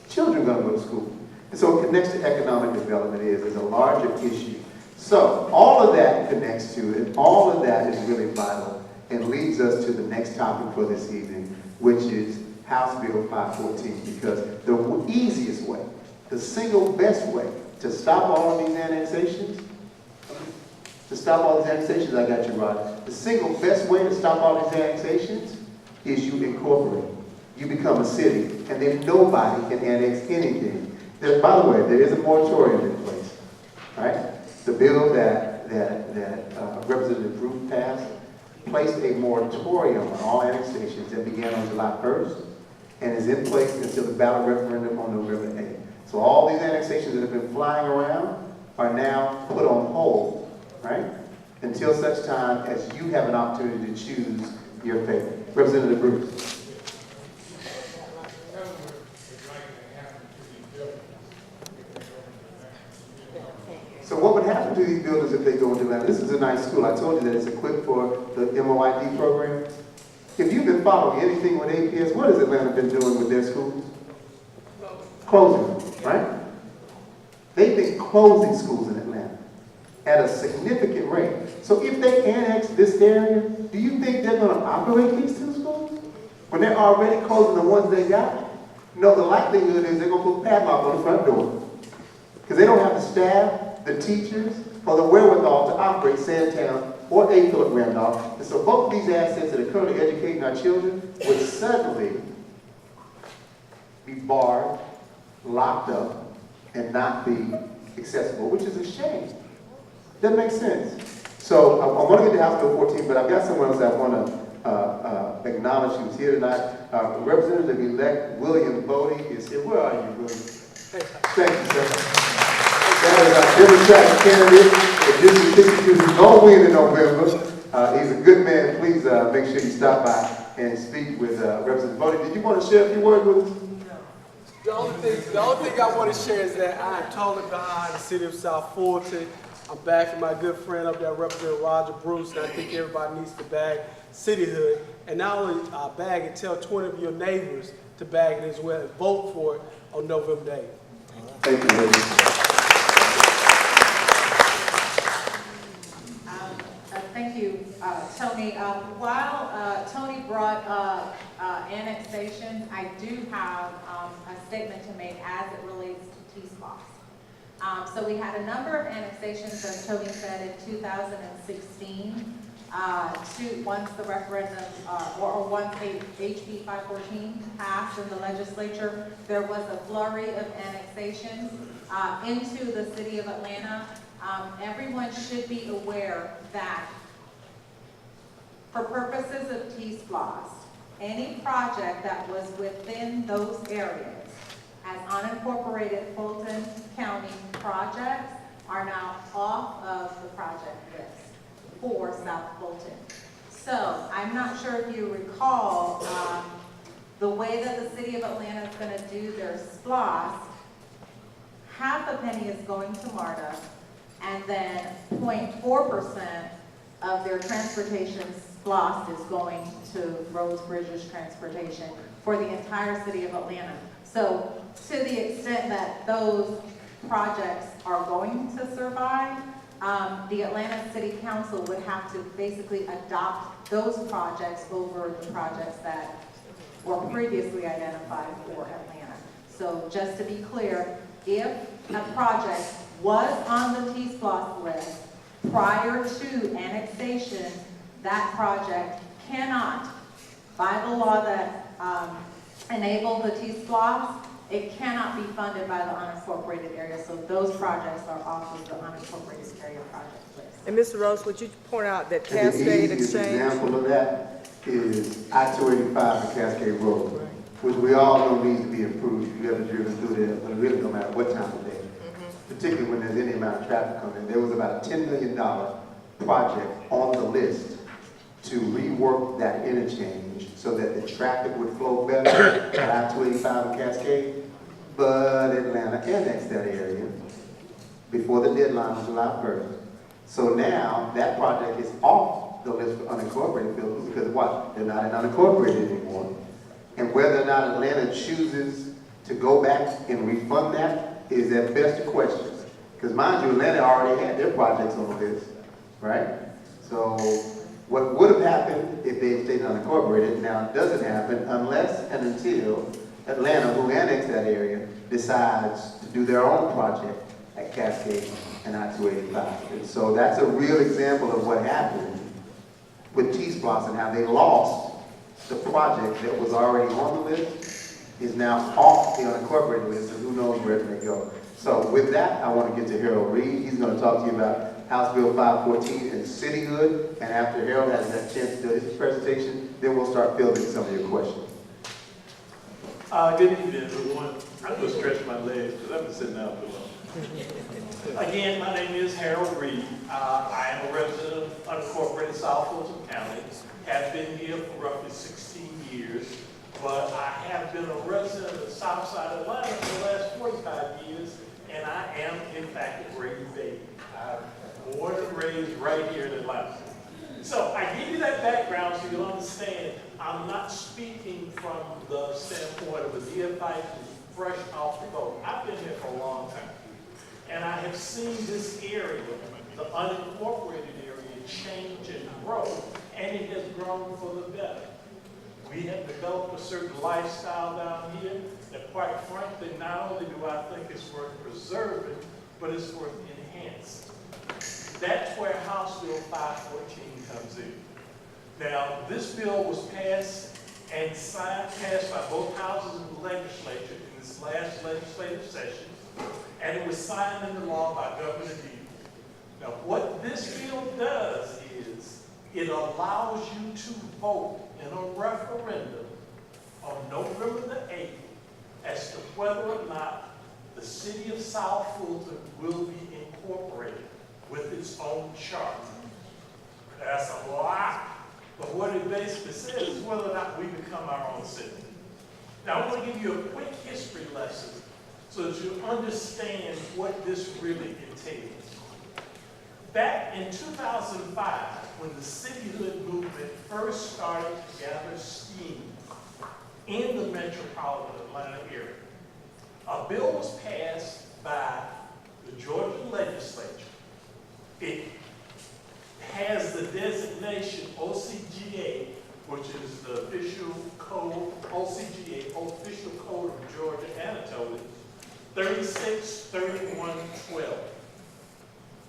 children are going to go to school. And so it connects to economic development is a larger issue. So all of that connects to it. All of that is really vital and leads us to the next topic for this evening, which is House Bill 514, because the easiest way, the single best way to stop all of these annexations, I got you, Rod. The single best way to stop all these annexations is you incorporate. You become a city, and then nobody can annex anything. By the way, there is a moratorium in place, right? The bill that Representative Ruth passed placed a moratorium on all annexations that began on July 1st and is in place until the ballot referendum on November 8th. So all these annexations that have been flying around are now put on hold, right? Until such time as you have an opportunity to choose your favorite. Representative Bruce. So what would happen to these buildings if they go into land? This is a nice school. I told you that it's equipped for the MOID program. If you've been following anything with APS, what has Atlanta been doing with their schools? Closing them, right? They've been closing schools in Atlanta at a significant rate. So if they annex this area, do you think they're going to operate these two schools? When they're already closing the ones they got? No, the likelihood is they're going to put padlock on the front door. Because they don't have the staff, the teachers, or the wherewithal to operate Sandtown or A. Philip Randolph. And so both of these assets that are currently educating our children would suddenly be barred, locked up, and not be accessible, which is a shame. That makes sense. So I want to get to House Bill 14, but I've got someone else I want to acknowledge who's here tonight. Representative-elect William Bodie is here. Where are you, William? Thank you, sir. That is our Democratic candidate for District 62 who's going to win in November. He's a good man. Please make sure you stop by and speak with Representative Bodie. Did you want to share a few words with us? No. The only thing I want to share is that I am totally behind the city of South Fulton. I'm backing my good friend up there, Representative Roger Bruce, and I think everybody needs to bag Cityhood. And not only bag it, tell 20 of your neighbors to bag it as well and vote for it on November 8th. Thank you, ladies. Thank you, Tony. While Tony brought up annexation, I do have a statement to make as it relates to T-SPLOST. So we had a number of annexations, as Tony said, in 2016. Once the referendum, or once HB 514 passed in the legislature, there was a flurry of annexations into the city of Atlanta. Everyone should be aware that for purposes of T-SPLOST, any project that was within those areas as unincorporated Fulton County projects are now off of the project list for South Fulton. So I'm not sure if you recall the way that the city of Atlanta is going to do their SPLOST. Half a penny is going to MARTA, and then 0.4% of their transportation SPLOST is going to roads, bridges, transportation for the entire city of Atlanta. So to the extent that those projects are going to survive, the Atlanta City Council would have to basically adopt those projects over the projects that were previously identified for Atlanta. So just to be clear, if a project was on the T-SPLOST list prior to annexation, that project cannot, by the law that enabled the T-SPLOST, it cannot be funded by the unincorporated area, so those projects are off of the unincorporated area project list. And Mr. Rose, would you point out that And the Cascade easiest Exchange? example of that is I-285 and Cascade Road, which we all know needs to be improved. If you've ever driven through there, but really no matter what time of day, particularly when there's any amount of traffic coming. There was about a $10 million project on the list to rework that interchange so that the traffic would flow better at I-285 and Cascade. But Atlanta annexed that area before the deadline was July 1st. So now that project is off the list for unincorporated buildings because what? They're not in unincorporated anymore. And whether or not Atlanta chooses to go back and refund that is at best a question. Because mind you, Atlanta already had their projects on the list, right? So what would have happened if they stayed unincorporated now doesn't happen unless and until Atlanta, who annexed that area, decides to do their own project at Cascade and I-285. And so that's a real example of what happened with T-SPLOST and how they lost the project that was already on the list is now off the unincorporated list, and who knows where it may go. So with that, I want to get to Harold Reed. He's going to talk to you about House Bill 514 and Cityhood. And after Harold has that chance to do his presentation, then we'll start fielding some of your questions. Good evening, everyone. I'm going to stretch my legs because I've been sitting out too long. Again, my name is Harold Reed. I am a resident of unincorporated South Fulton County. Have been here for roughly 16 years, but I have been a resident of the South Side of Atlanta for the last 45 years, and I am, in fact, a Brady baby. I'm born and raised right here in Atlanta. So I give you that background so you'll understand I'm not speaking from the standpoint of a neophyte who's fresh off the boat. I've been here for a long time, and I have seen this area, the unincorporated area, change and grow, and it has grown for the better. We have developed a certain lifestyle down here that, quite frankly, not only do I think it's worth preserving, but it's worth enhancing. That's where House Bill 514 comes in. Now, this bill was passed and passed by both houses of the legislature in this last legislative session, and it was signed into law by Governor Dean. Now, what this bill does is it allows you to vote in a referendum on November the 8th as to whether or not the city of South Fulton will be incorporated with its own charter. That's a lot, but what it basically says is whether or not we become our own city. Now, I'm going to give you a quick history lesson so that you understand what this really entails. Back in 2005, when the cityhood movement first started to gather steam in the metropolitan Atlanta area, a bill was passed by the Georgia legislature. It has the designation OCGA, which is the official code, OCGA, official code of Georgia Anatolia, 363112.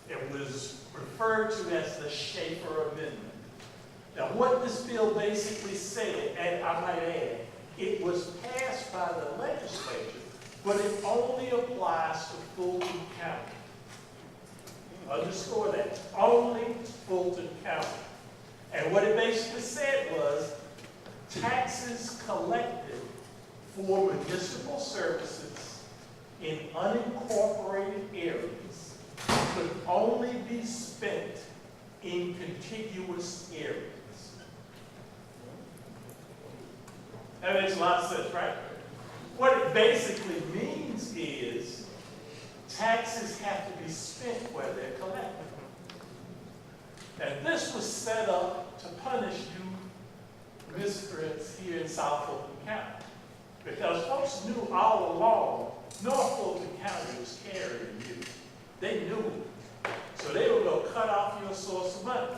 It was referred to as the Schaefer Amendment. Now, what this bill basically said, and I might add, it was passed by the legislature, but it only applies to Fulton County. Underscore that, only Fulton County. And what it basically said was, taxes collected for municipal services in unincorporated areas could only be spent in contiguous areas. That makes a lot of sense, right? What it basically means is taxes have to be spent where they're collected. And this was set up to punish you miscreants here in South Fulton County. Because folks knew all along North Fulton County was carrying you. They knew it. So they were going to cut off your source of money.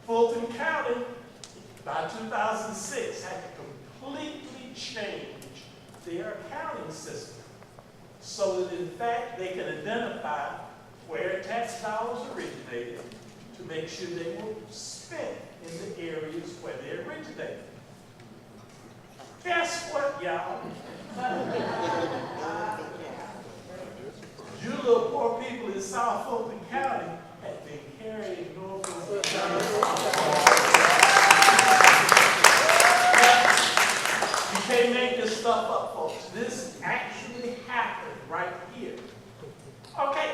Fulton County, by 2006, had to completely change their accounting system so that, in fact, they can identify where tax dollars originated to make sure they were spent in the areas where they originated. Guess what, y'all? You little poor people in South Fulton County have been carrying Norfolk. You can't make this stuff up, folks. This actually happened right here. Okay,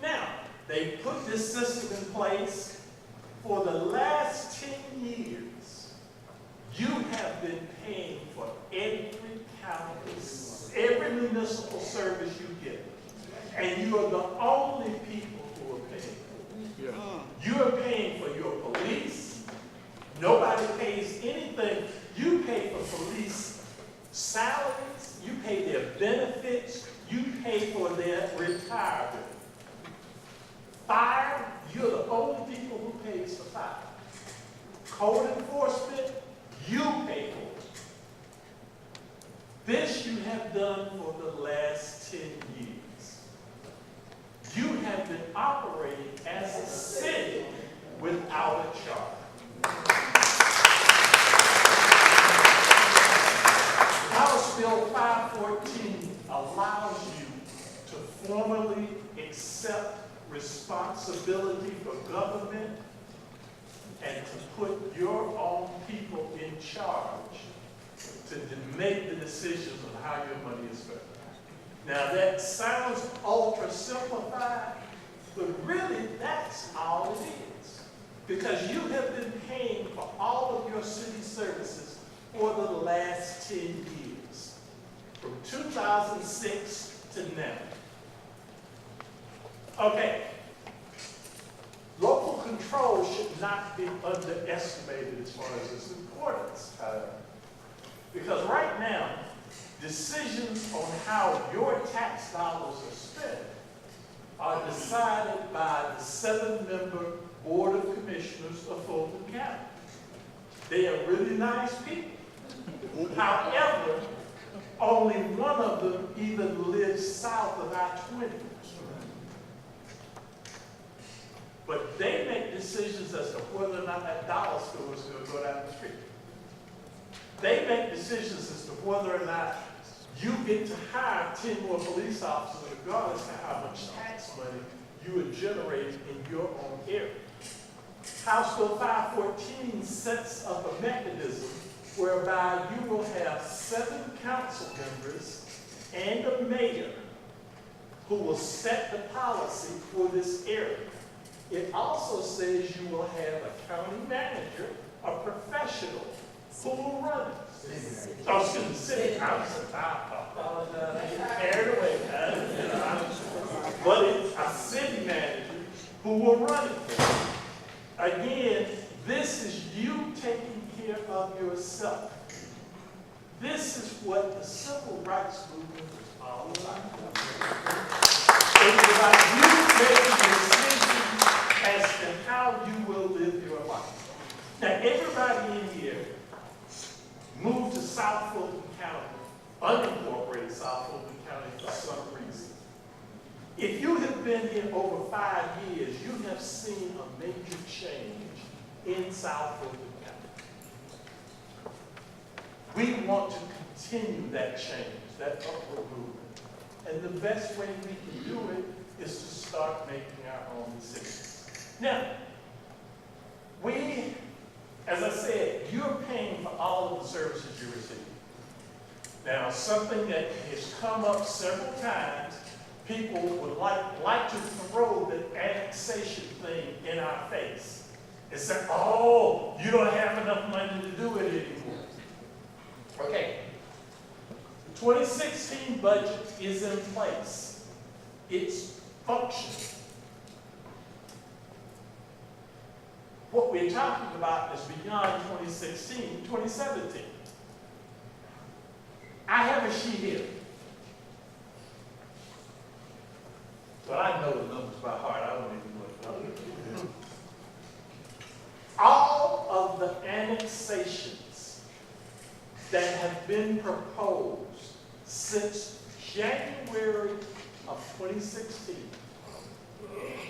now, they put this system in place. For the last 10 years, you have been paying for every county, every municipal service you get. And you are the only people who are paying. You are paying for your police. Nobody pays anything. You pay for police salaries. You pay their benefits. You pay for their retirement. Fire, you're the only people who pays for fire. Code enforcement, you pay for it. This you have done for the last 10 years. You have been operating as a city without a charter. House Bill 514 allows you to formally accept responsibility for government and to put your own people in charge to make the decisions of how your money is spent. Now that sounds ultra simplified, but really that's all it is. Because you have been paying for all of your city services for the last 10 years, from 2006 to now. Okay, local control should not be underestimated as far as its importance, however. Because right now, decisions on how your tax dollars are spent are decided by the 7-member Board of Commissioners of Fulton County. They are really nice people. However, only one of them even lives south of I-20. But they make decisions as to whether or not that dollar store is going to go down the street. They make decisions as to whether or not you get to hire 10 more police officers regardless of how much tax money you are generating in your own area. House Bill 514 sets up a mechanism whereby you will have 7 council members and a mayor who will set the policy for this area. It also says you will have a county manager, a professional, who will run it. Oh, excuse me, city council. I apologize, I get carried away. But it's a city manager who will run it. Again, this is you taking care of yourself. This is what the civil rights movement is all about. It's about you making decisions as to how you will live your life. Now, everybody in here moved to South Fulton County, unincorporated South Fulton County for some reason. If you have been here over 5 years, you have seen a major change in South Fulton County. We want to continue that change, that upward movement. And the best way we can do it is to start making our own decisions. Now, as I said, you're paying for all of the services you receive. Now, something that has come up several times, people would like to throw the annexation thing in our face and say, oh, you don't have enough money to do it anymore. Okay. The 2016 budget is in place. It's functioning. What we're talking about is beyond 2016, 2017. I have a sheet here. But I know the numbers by heart. I don't even know it. All of the annexations that have been proposed since January of 2016,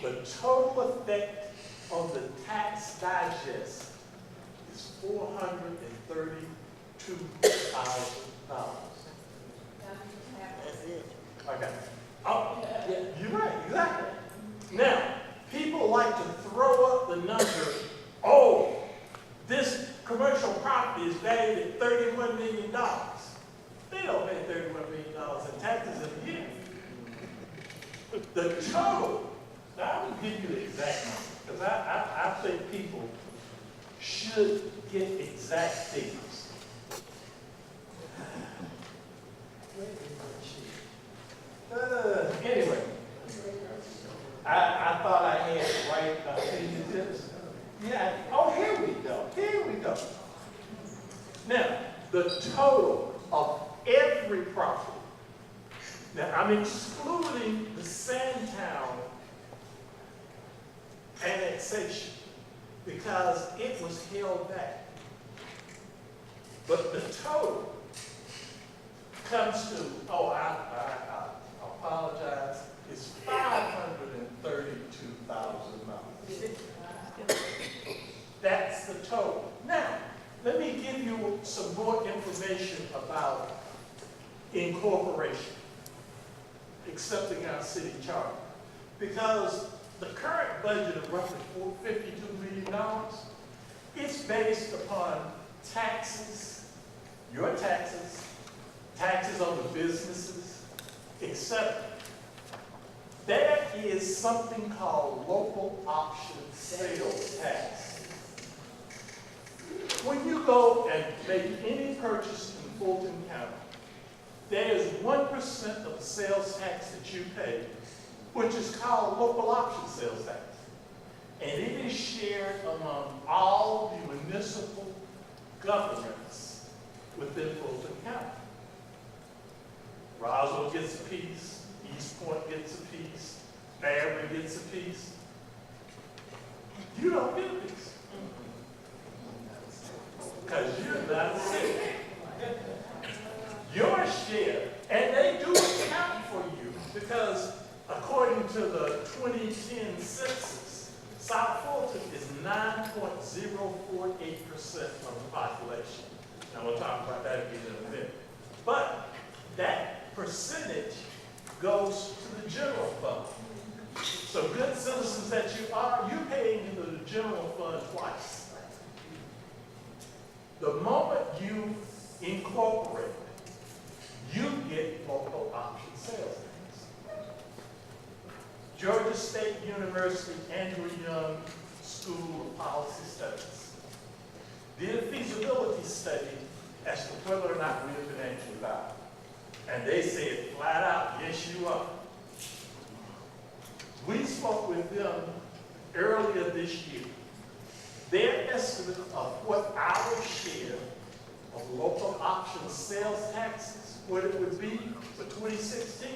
the total effect on the tax digest is $432,000. Okay. Oh, yeah, you're right, exactly. Now, people like to throw up the number, oh, this commercial property is valued at $31 million. They don't pay $31 million in taxes in a year. The total, now I'm going to give you the exact number, because I think people should get exact figures. Anyway, I thought I had it right. Fingertips. Yeah. Oh, here we go. Here we go. Now, the total of every property. Now, I'm excluding the Sandtown annexation because it was held back. But the total comes to, oh, I apologize, it's $532,000. That's the total. Now, let me give you some more information about incorporation, accepting our city charter. Because the current budget of roughly $52 million, it's based upon taxes, your taxes, taxes on the businesses, etc. There is something called local option sales tax. When you go and make any purchase in Fulton County, there is 1% of the sales tax that you pay, which is called local option sales tax. And it is shared among all the municipal governments within Fulton County. Roswell gets a piece, East Point gets a piece, Fairbury gets a piece. You don't get a piece. Because you're not a city. Your share, and they do account for you, because according to the 2010 census, South Fulton is 9.048% of the population. Now we'll talk about that again in a minute. But that percentage goes to the general fund. So good citizens that you are, you're paying into the general fund twice. The moment you incorporate, you get local option sales tax. Georgia State University Andrew Young School of Policy Studies did a feasibility study as to whether or not we're financially viable. And they said flat out, yes, you are. We spoke with them earlier this year. Their estimate of what our share of local option sales taxes, what it would be for 2016,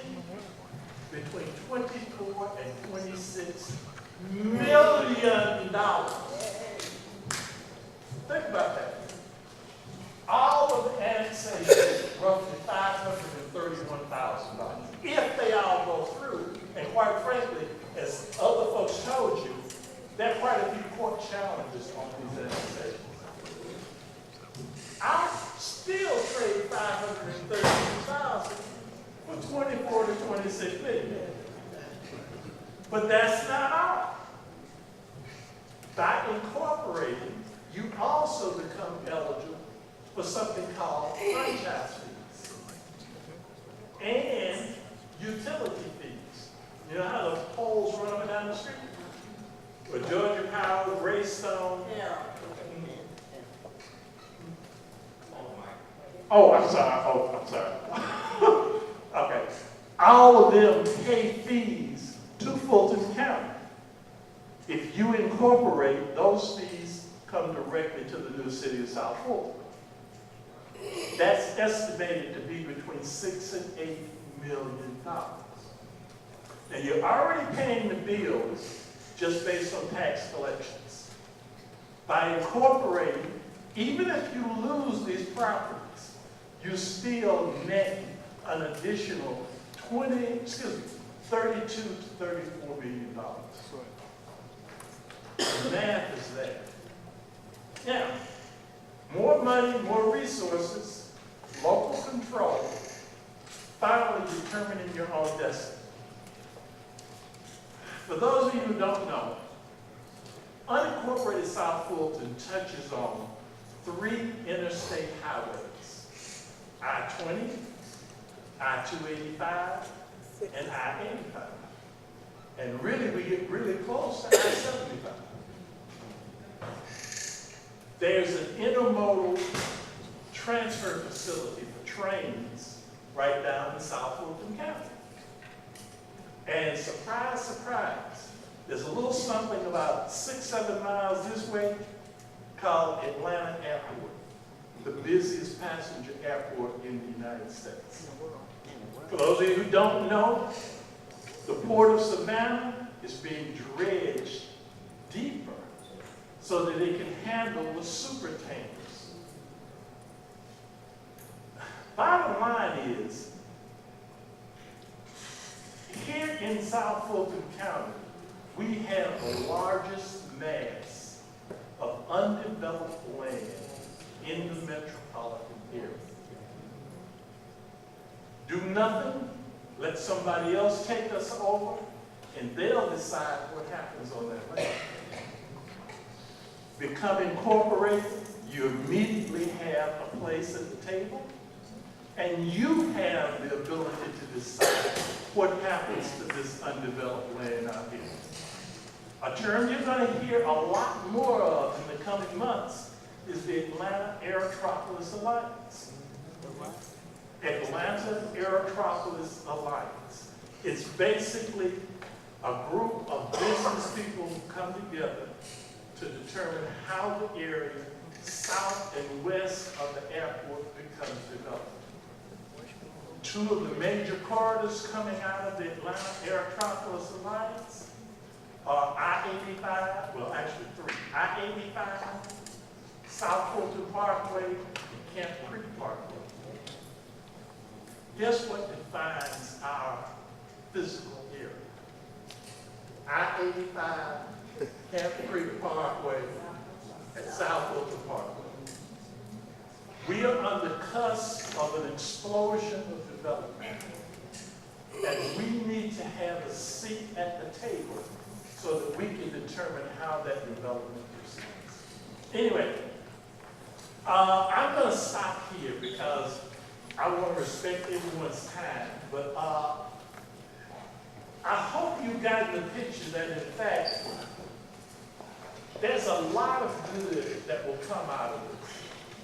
between $24 and $26 million. Think about that. All of the annexations, roughly $531,000. If they all go through, and quite frankly, as other folks told you, there are quite a few court challenges on these annexations. I still trade $532,000 for 24 to 26 million. But that's not all. By incorporating, you also become eligible for something called franchise fees and utility fees. You know how the poles run up and down the street? With Georgia Power, Greystone. Oh, I'm sorry. Okay. All of them pay fees to Fulton County. If you incorporate, those fees come directly to the new city of South Fulton. That's estimated to be between $6 and $8 million. Now you're already paying the bills just based on tax collections. By incorporating, even if you lose these properties, you still net an additional 32 to $34 million. The math is there. Now, more money, more resources, local control, finally determining your own destiny. For those of you who don't know, unincorporated South Fulton touches on 3 interstate highways: I-20, I-285, and I-85. And really, we get really close to I-75. There's an intermodal transfer facility for trains right down in South Fulton County. And surprise, surprise, there's a little something about 6-7 miles this way called Atlanta Airport, the busiest passenger airport in the United States. For those of you who don't know, the Port of Savannah is being dredged deeper so that it can handle the super tankers. Bottom line is, here in South Fulton County, we have the largest mass of undeveloped land in the metropolitan area. Do nothing, let somebody else take us over, and they'll decide what happens on that land. Become incorporated, you immediately have a place at the table, and you have the ability to decide what happens to this undeveloped land out here. A term you're going to hear a lot more of in the coming months is the Atlanta Aerotropolis Alliance. Atlanta Aerotropolis Alliance. It's basically a group of business people who come together to determine how the area south and west of the airport becomes developed. 2 of the major corridors coming out of the Atlanta Aerotropolis Alliance are I-85, well actually 3, I-85, South Fulton Parkway, and Camp Creek Parkway. Guess what defines our physical area? I-85, Camp Creek Parkway, and South Fulton Parkway. We are on the cusp of an explosion of development, and we need to have a seat at the table so that we can determine how that development proceeds. Anyway, I'm going to stop here because I want to respect everyone's time, but I hope you got the picture that in fact there's a lot of good that will come out of this.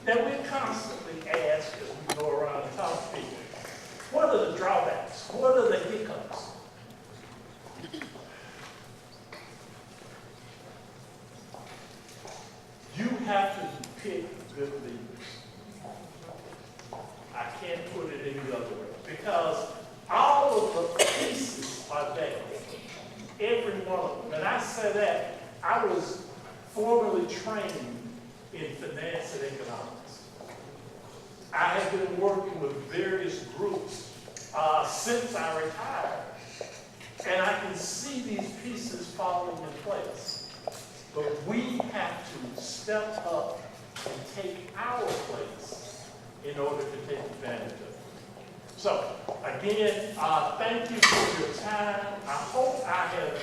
Now we constantly ask as we go around and talk to people, what are the drawbacks? What are the hiccups? You have to pick good leaders. I can't put it any other way. Because all of the pieces are there. Every one of them. And I say that, I was formerly trained in finance and economics. I have been working with various groups since I retired. And I can see these pieces falling in place. But we have to step up and take our place in order to take advantage of it. So, again, thank you for your time. I hope I have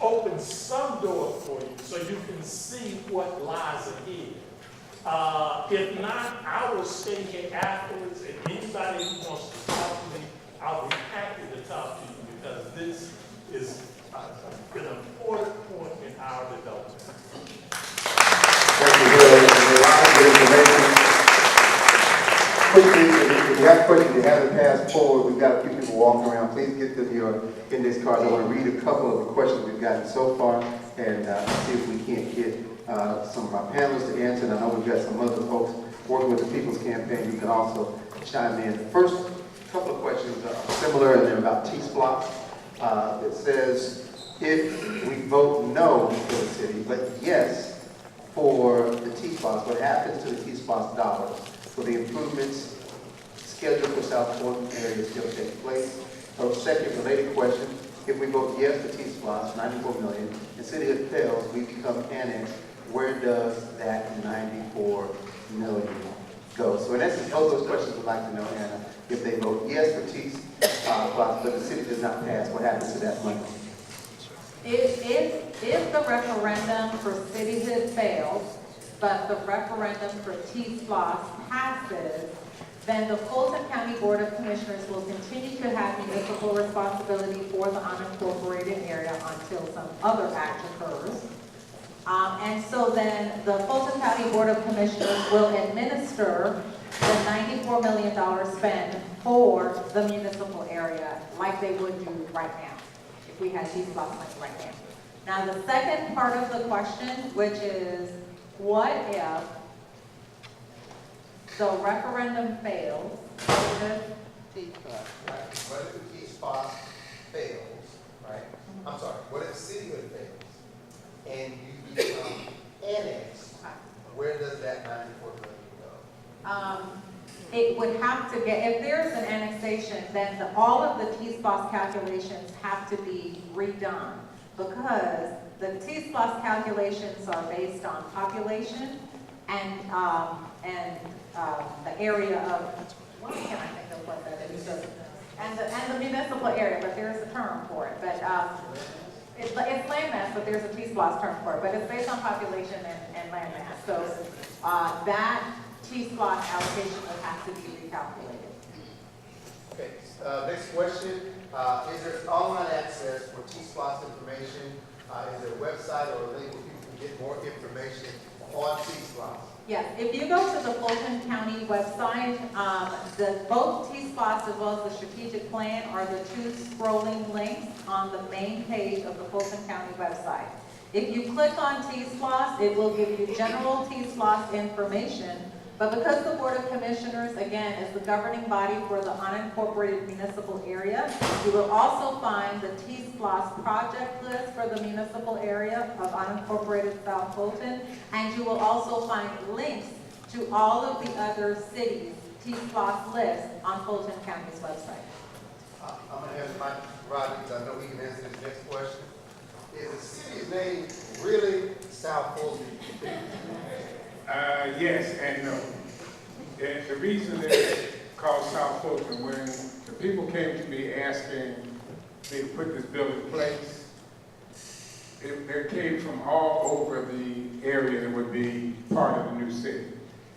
opened some doors for you so you can see what lies ahead. If not, I will stay here afterwards, and anybody who wants to talk to me, I'll be happy to talk to you because this is an important point in our development. Thank you, Bill. There's a lot of good information. Quickly, if you have questions you haven't passed forward, we've got a few people walking around. Please get them your index cards. I want to read a couple of the questions we've gotten so far and see if we can't get some of our panelists to answer. And I know we've got some other folks working with the People's Campaign. You can also chime in. The first couple of questions are similar, and they're about T-SPLOST. It says, if we vote no for the city, but yes for the T-SPLOST, what happens to the T-SPLOST dollars? Will the improvements scheduled for South Fulton area still take place? Or second related question, if we vote yes for T-SPLOST, 94 million, and Cityhood fails, we become annexed, where does that 94 million go. So in essence, those questions we'd like to know, Anna, if they vote yes for T-SPLOST, but the city does not pass, what happens to that money? If the referendum for cityhood fails, but the referendum for T-SPLOST passes, then the Fulton County Board of Commissioners will continue to have municipal responsibility for the unincorporated area until some other act occurs. And so then the Fulton County Board of Commissioners will administer the $94 million spend for the municipal area like they would do right now, if we had T-SPLOST money right now. Now the second part of the question, which is, what if the referendum fails? Right. What if the T-SPLOST fails, right? I'm sorry, what if cityhood fails and you become annexed? Where does that $94 million go? It would have to get, if there's an annexation, then all of the T-SPLOST calculations have to be redone because the T-SPLOST calculations are based on population and the area of, why can't I think of what that is? And the municipal area, but there's a term for it. But it's land mass, but there's a T-SPLOST term for it. But it's based on population and land mass. So that T-SPLOST allocation will have to be recalculated. Okay, next question. Is there online access for T-SPLOST information? Is there a website or a link where people can get more information on T-SPLOST? Yes, if you go to the Fulton County website, both T-SPLOST as well as the strategic plan are the two scrolling links on the main page of the Fulton County website. If you click on T-SPLOST, it will give you general T-SPLOST information, but because the Board of Commissioners, again, is the governing body for the unincorporated municipal area, you will also find the T-SPLOST project list for the municipal area of unincorporated South Fulton, and you will also find links to all of the other cities' T-SPLOST list on Fulton County's website. I'm going to ask Mike Rodney, because I know he can answer this next question. Is the city's name really South Fulton? Yes and no. And the reason it's called South Fulton, when the people came to me asking me to put this bill in place, they came from all over the area that would be part of the new city.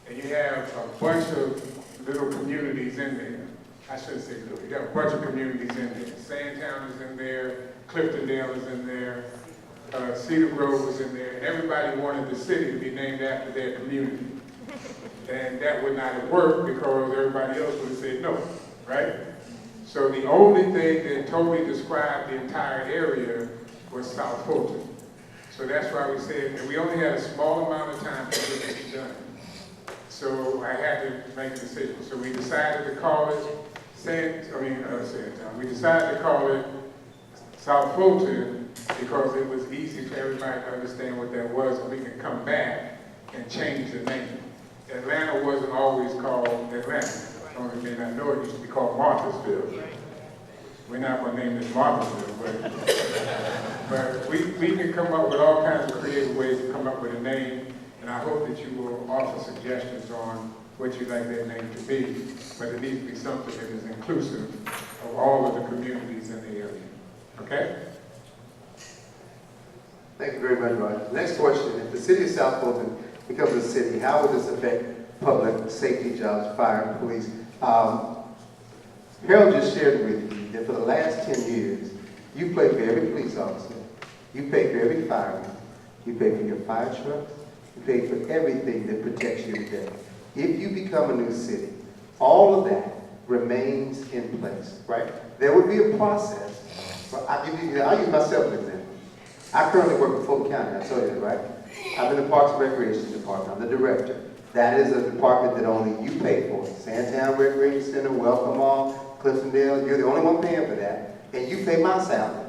And you have a bunch of little communities in there. I shouldn't say little, you have a bunch of communities in there. Sandtown is in there, Cliftondale is in there, Cedar Grove was in there, and everybody wanted the city to be named after their community. And that would not have worked because everybody else would have said no, right? So the only thing that totally described the entire area was South Fulton. So that's why we said that we only had a small amount of time to get this done. So I had to make a decision. So we decided to call it we decided to call it South Fulton because it was easy for everybody to understand what that was, and we can come back and change the name. Atlanta wasn't always called Atlanta. Some of you may not know it used to be called Marthasville. We're not going to name it Marthasville, but we can come up with all kinds of creative ways to come up with a name, and I hope that you will offer suggestions on what you'd like that name to be, but it needs to be something that is inclusive of all of the communities in the area. Okay? Thank you very much, Roger. Next question. If the city of South Fulton becomes a city, how will this affect public safety jobs, fire, and police? Harold just shared with you that for the last 10 years, you pay for every police officer, you pay for every fireman, you pay for your fire trucks, you pay for everything that protects you today. If you become a new city, all of that remains in place, right? There would be a process. I'll use myself as an example. I currently work for Fulton County, I told you that, right? I'm in the Parks and Recreation Department. I'm the director. That is a department that only you pay for. Sandtown Recreation Center, Welcome Mall, Cliftondale, you're the only one paying for that, and you pay my salary.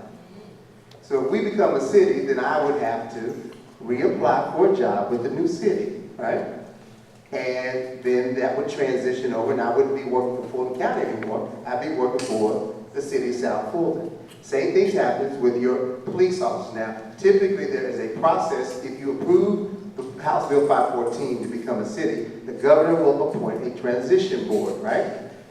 So if we become a city, then I would have to reapply for a job with the new city, right? And then that would transition over, and I wouldn't be working for Fulton County anymore. I'd be working for the city of South Fulton. Same thing happens with your police officers. Now, typically there is a process. If you approve the House Bill 514 to become a city, the governor will appoint a transition board, right?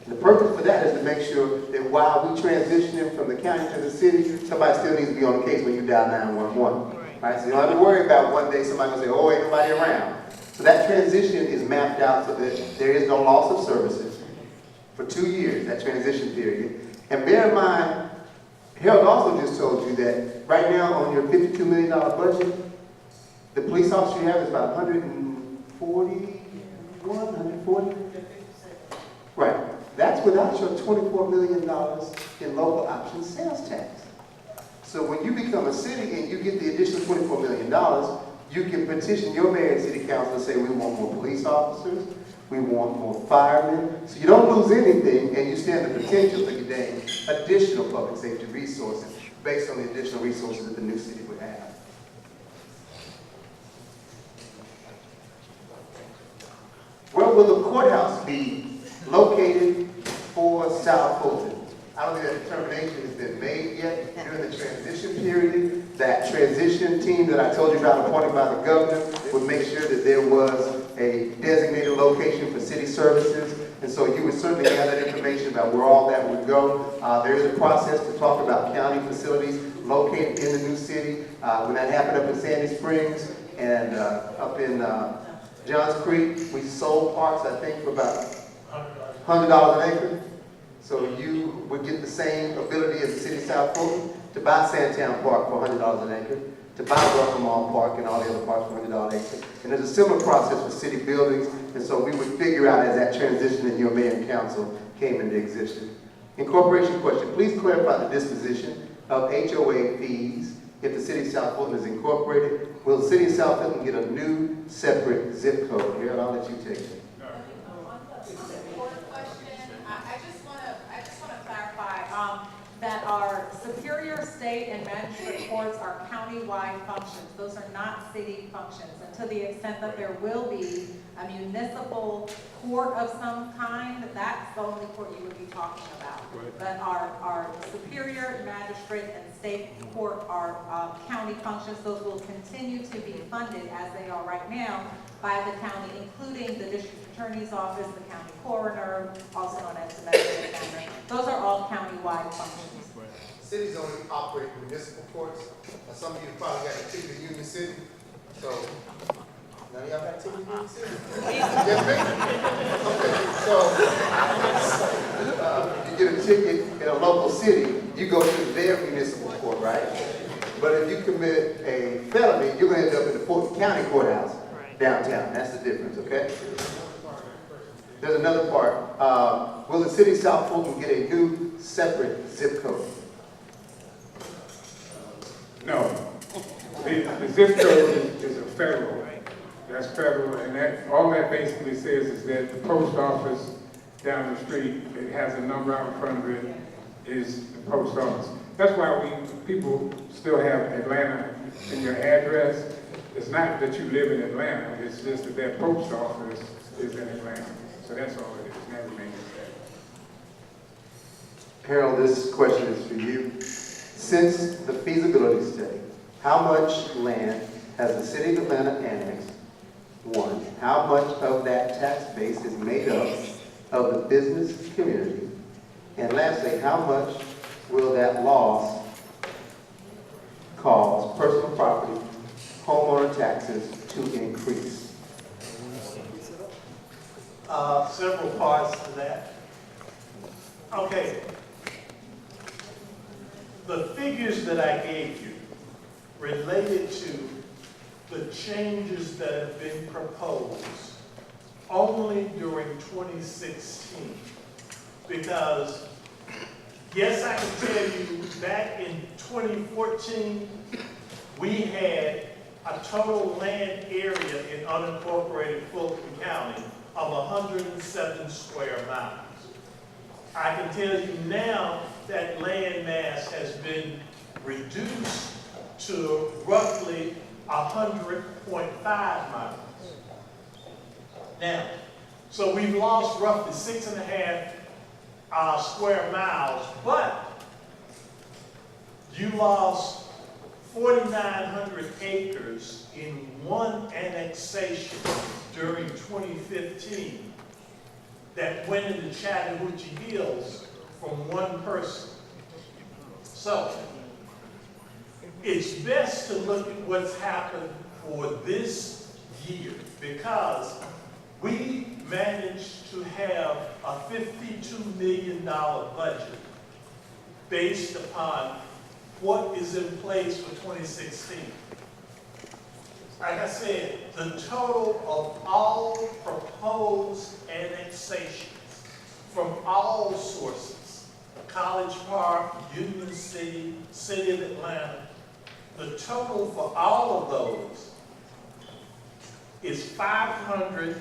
And the purpose for that is to make sure that while we transition from the county to the city, somebody still needs to be on the case when you dial 911. Right? So you don't have to worry about one day somebody will say, oh, ain't nobody around. So that transition is mapped out so that there is no loss of services for 2 years, that transition period. And bear in mind, Harold also just told you that right now on your $52 million budget, the police officer you have is about 140? Right. That's without your $24 million in local option sales tax. So when you become a city and you get the additional $24 million, you can petition your mayor and city council and say, we want more police officers, we want more firemen. So you don't lose anything, and you stand the potential to gain additional public safety resources based on the additional resources that the new city would have. Where will the courthouse be located for South Fulton? I don't think that determination has been made yet. During the transition period, that transition team that I told you about appointed by the governor would make sure that there was a designated location for city services. And so you would certainly have that information about where all that would go. There is a process to talk about county facilities located in the new city. When that happened up in Sandy Springs and up in Johns Creek, we sold parks, I think, for about $100 an acre. So you would get the same ability as the city of South Fulton to buy Sandtown Park for $100 an acre, to buy Welcome Mall Park and all the other parks for $100 an acre. And there's a similar process for city buildings, and so we would figure out as that transition in your mayor and council came into existence. Incorporation question, please clarify the disposition of HOA fees if the city of South Fulton is incorporated. Will the city of South Fulton get a new separate zip code? Harold, I'll let you take it. That our superior, state, and magistrate courts are county-wide functions. Those are not city functions. And to the extent that there will be a municipal court of some kind, that's the only court you would be talking about. Right. But our superior, magistrate, and state court are county functions. Those will continue to be funded as they are right now by the county, including the district attorney's office, the county coroner, also known as the medical examiner. Those are all county-wide functions. Cities only operate municipal courts. Now, some of you probably got a ticket in Union City. So, none of y'all got a ticket in Union City? Yes, ma'am? Okay, so, you get a ticket in a local city, you go to their municipal court, right? But if you commit a felony, you're going to end up in the Fulton County Courthouse downtown. That's the difference, okay? There's another part. Will the city of South Fulton get a new separate zip code? No. The zip code is a federal. That's federal, and that all that basically says is that the post office down the street, it has a number out in front of it, is the post office. That's why people still have Atlanta in your address. It's not that you live in Atlanta, it's just that that post office is in Atlanta. So that's all it is, that remains that. Harold, this question is for you. Since the feasibility study, how much land has the city of Atlanta annexed? One, how much of that tax base is made up of the business community? And lastly, how much will that loss cause personal property, homeowner taxes to increase? Several parts to that. Okay. The figures that I gave you related to the changes that have been proposed only during 2016. Because, yes, I can tell you back in 2014, we had a total land area in unincorporated Fulton County of 107 square miles. I can tell you now that land mass has been reduced to roughly 100.5 miles. Now, so we've lost roughly 6.5 square miles, but you lost 4,900 acres in one annexation annexation during 2015 that went into Chattahoochee Hills from one person. So, it's best to look at what's happened for this year because we managed to have a $52 million budget based upon what is in place for 2016. Like I said, the total of all proposed annexations from all sources, College Park, Union City, City of Atlanta, the total for all of those is $532,000.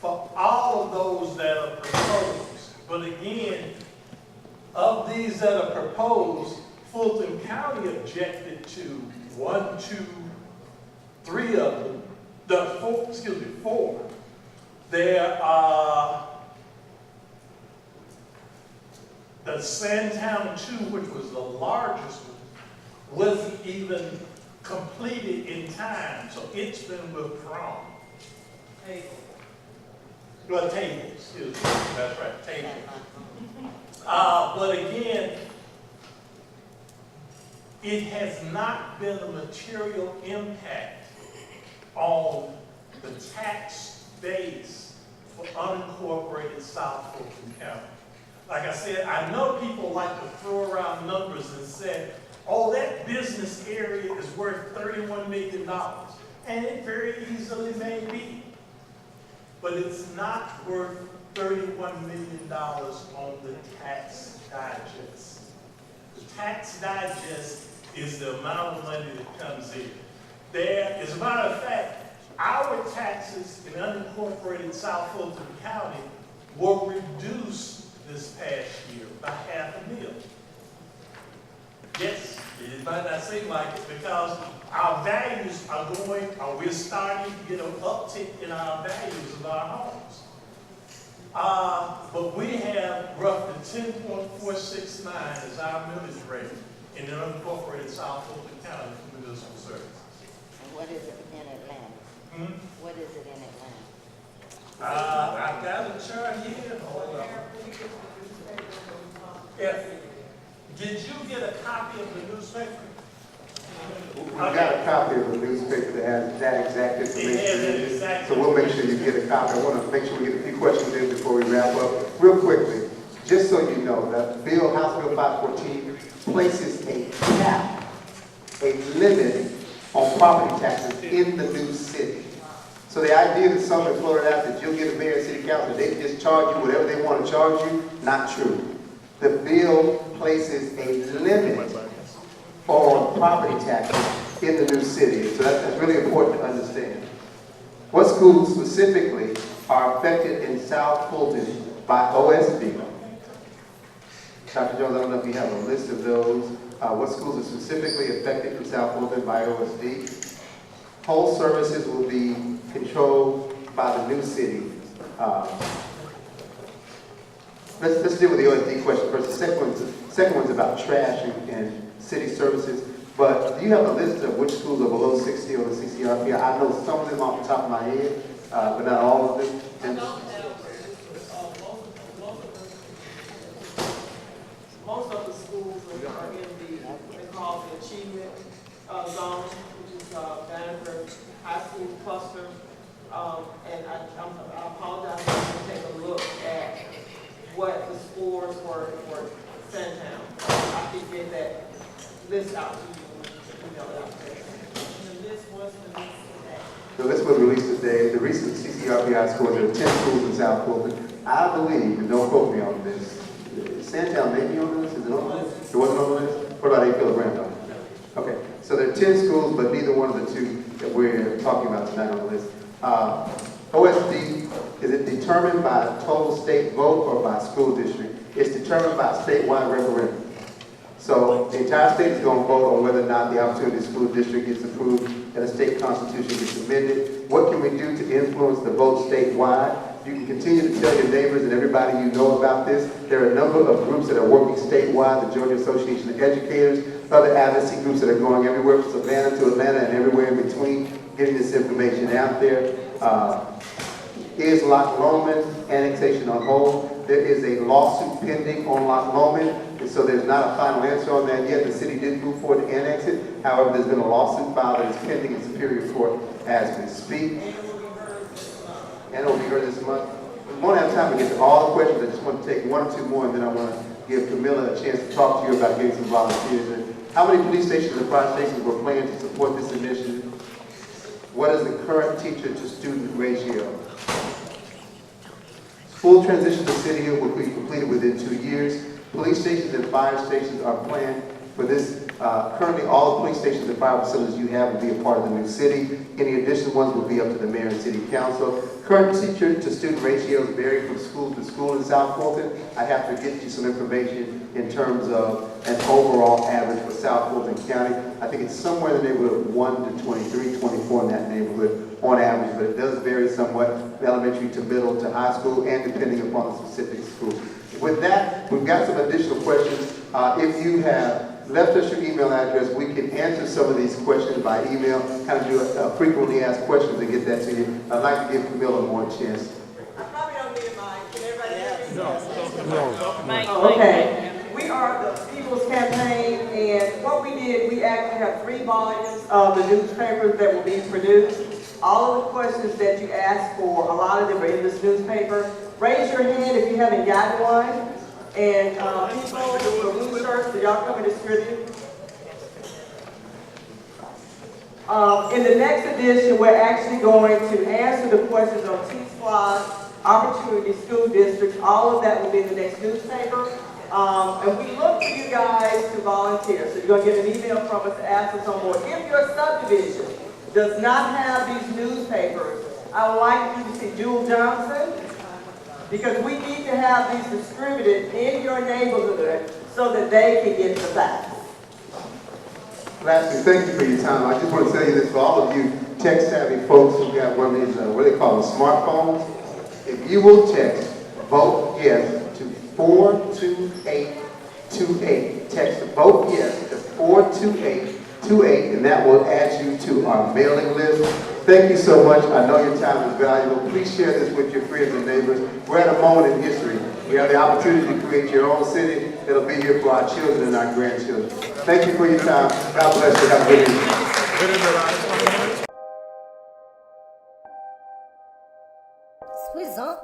For all of those that are proposed. But again, of these that are proposed, Fulton County objected to 1, 2, 3 of them. Four. There are the Sandtown 2, which was the largest one, wasn't even completed in time, so it's been withdrawn. Well, table, excuse me, that's right, table. But again, it has not been a material impact on the tax base for unincorporated South Fulton County. Like I said, I know people like to throw around numbers and say, oh, that business area is worth $31 million. And it very easily may be. But it's not worth $31 million on the tax digest. The tax digest is the amount of money that comes in. There, as a matter of fact, our taxes in unincorporated South Fulton County were reduced this past year by $500,000. Yes, it might not seem like it because our values are going, or we're starting to get an uptick in our values of our homes. But we have roughly 10.469 as our millage rate in the unincorporated South Fulton County for municipal services. And what is it in Atlanta? What is it in Atlanta? I've got a chart here. Hold on. Did you get a copy of the newspaper? We got a copy of the newspaper that has that exact information in it. So we'll make sure you get a copy. I want to make sure we get a few questions in before we wrap up. Real quickly, just so you know, that House Bill 514 places a cap, a limit on property taxes in the new city. So the idea that someone floated out that you'll get a mayor and city council, they can just charge you whatever they want to charge you, not true. The bill places a limit on property taxes in the new city. So that's really important to understand. What schools specifically are affected in South Fulton by OSD? Dr. Jones, I don't know if you have a list of those. What schools are specifically affected in South Fulton by OSD? Whole services will be controlled by the new city. Let's deal with the OSD question first. The second one's about trash and city services. But do you have a list of which schools are below 60 on the CCRP? I know some of them off the top of my head, but not all of them. And most of the schools are in the, they call the achievement zone, which is Banneker High School Cluster. And I apologize if you take a look at what the scores were for Sandtown. I can get that list out to you. The list was released today. the list was released today. The recent CCRPI scores, there are 10 schools in South Fulton. I believe, and don't quote me on this, Sandtown may be on the list? Is it on the list? It wasn't on the list? What about April Randolph? Okay, so there are 10 schools, but neither one of the two that we're talking about tonight on the list. OSD, is it determined by total state vote or by school district? It's determined by statewide referendum. So the entire state is going to vote on whether or not the Opportunity School District gets approved and the state constitution gets amended. What can we do to influence the vote statewide? You can continue to tell your neighbors and everybody you know about this. There are a number of groups that are working statewide, the Georgia Association of Educators, other advocacy groups that are going everywhere from Savannah to Atlanta and everywhere in between, getting this information out there. Is Loch Lomond annexation on hold? There is a lawsuit pending on Loch Lomond, and so there's not a final answer on that yet. The city did move forward to annex it. However, there's been a lawsuit filed that is pending in Superior Court as we speak. And it will be heard this month. We won't have time to get to all the questions. I just want to take one or two more, and then I want to give Camilla a chance to talk to you about getting some volunteers. And how many police stations and fire stations were planned to support this initiative? What is the current teacher-to-student ratio? Full transition to Cityhood will be completed within 2 years. Police stations and fire stations are planned for this. Currently, all the police stations and fire facilities you have will be a part of the new city. Any additional ones will be up to the mayor and city council. Current teacher-to-student ratios vary from school to school in South Fulton. I have to get you some information in terms of an overall average for South Fulton County. I think it's somewhere in the neighborhood of 1 to 23, 24 in that neighborhood on average, but it does vary somewhat, elementary to middle to high school, and depending upon the specific school. With that, we've got some additional questions. If you have left us your email address, we can answer some of these questions by email, kind of do a frequently asked questions and get that to you. I'd like to give Camilla more chance. I probably don't need a mic. Can everybody hear me? No. Okay. We are the People's Campaign, and what we did, we actually have 3 volumes of the newspapers that will be produced. All of the questions that you asked for, a lot of them are in this newspaper. Raise your hand if you haven't gotten one. And people with the blue shirts, so y'all come and distribute. In the next edition, we're actually going to answer the questions on T-SPLOST, opportunity, school districts. All of that will be in the next newspaper. And we look for you guys to volunteer. So you're going to get an email from us to ask us on board. If your subdivision does not have these newspapers, I would like you to see Jewel Johnson, because we need to have these distributed in your neighborhood so that they can get the facts. Lastly, thank you for your time. I just want to tell you this for all of you tech-savvy folks who got one of these, what do they call them, smartphones. If you will text VOTE YES to 42828, text VOTE YES to 42828, and that will add you to our mailing list. Thank you so much. I know your time is valuable. Please share this with your friends and neighbors. We're at a moment in history. We have the opportunity to create your own city that'll be here for our children and our grandchildren. Thank you for your time. God bless you. Have a good evening. Swizzle.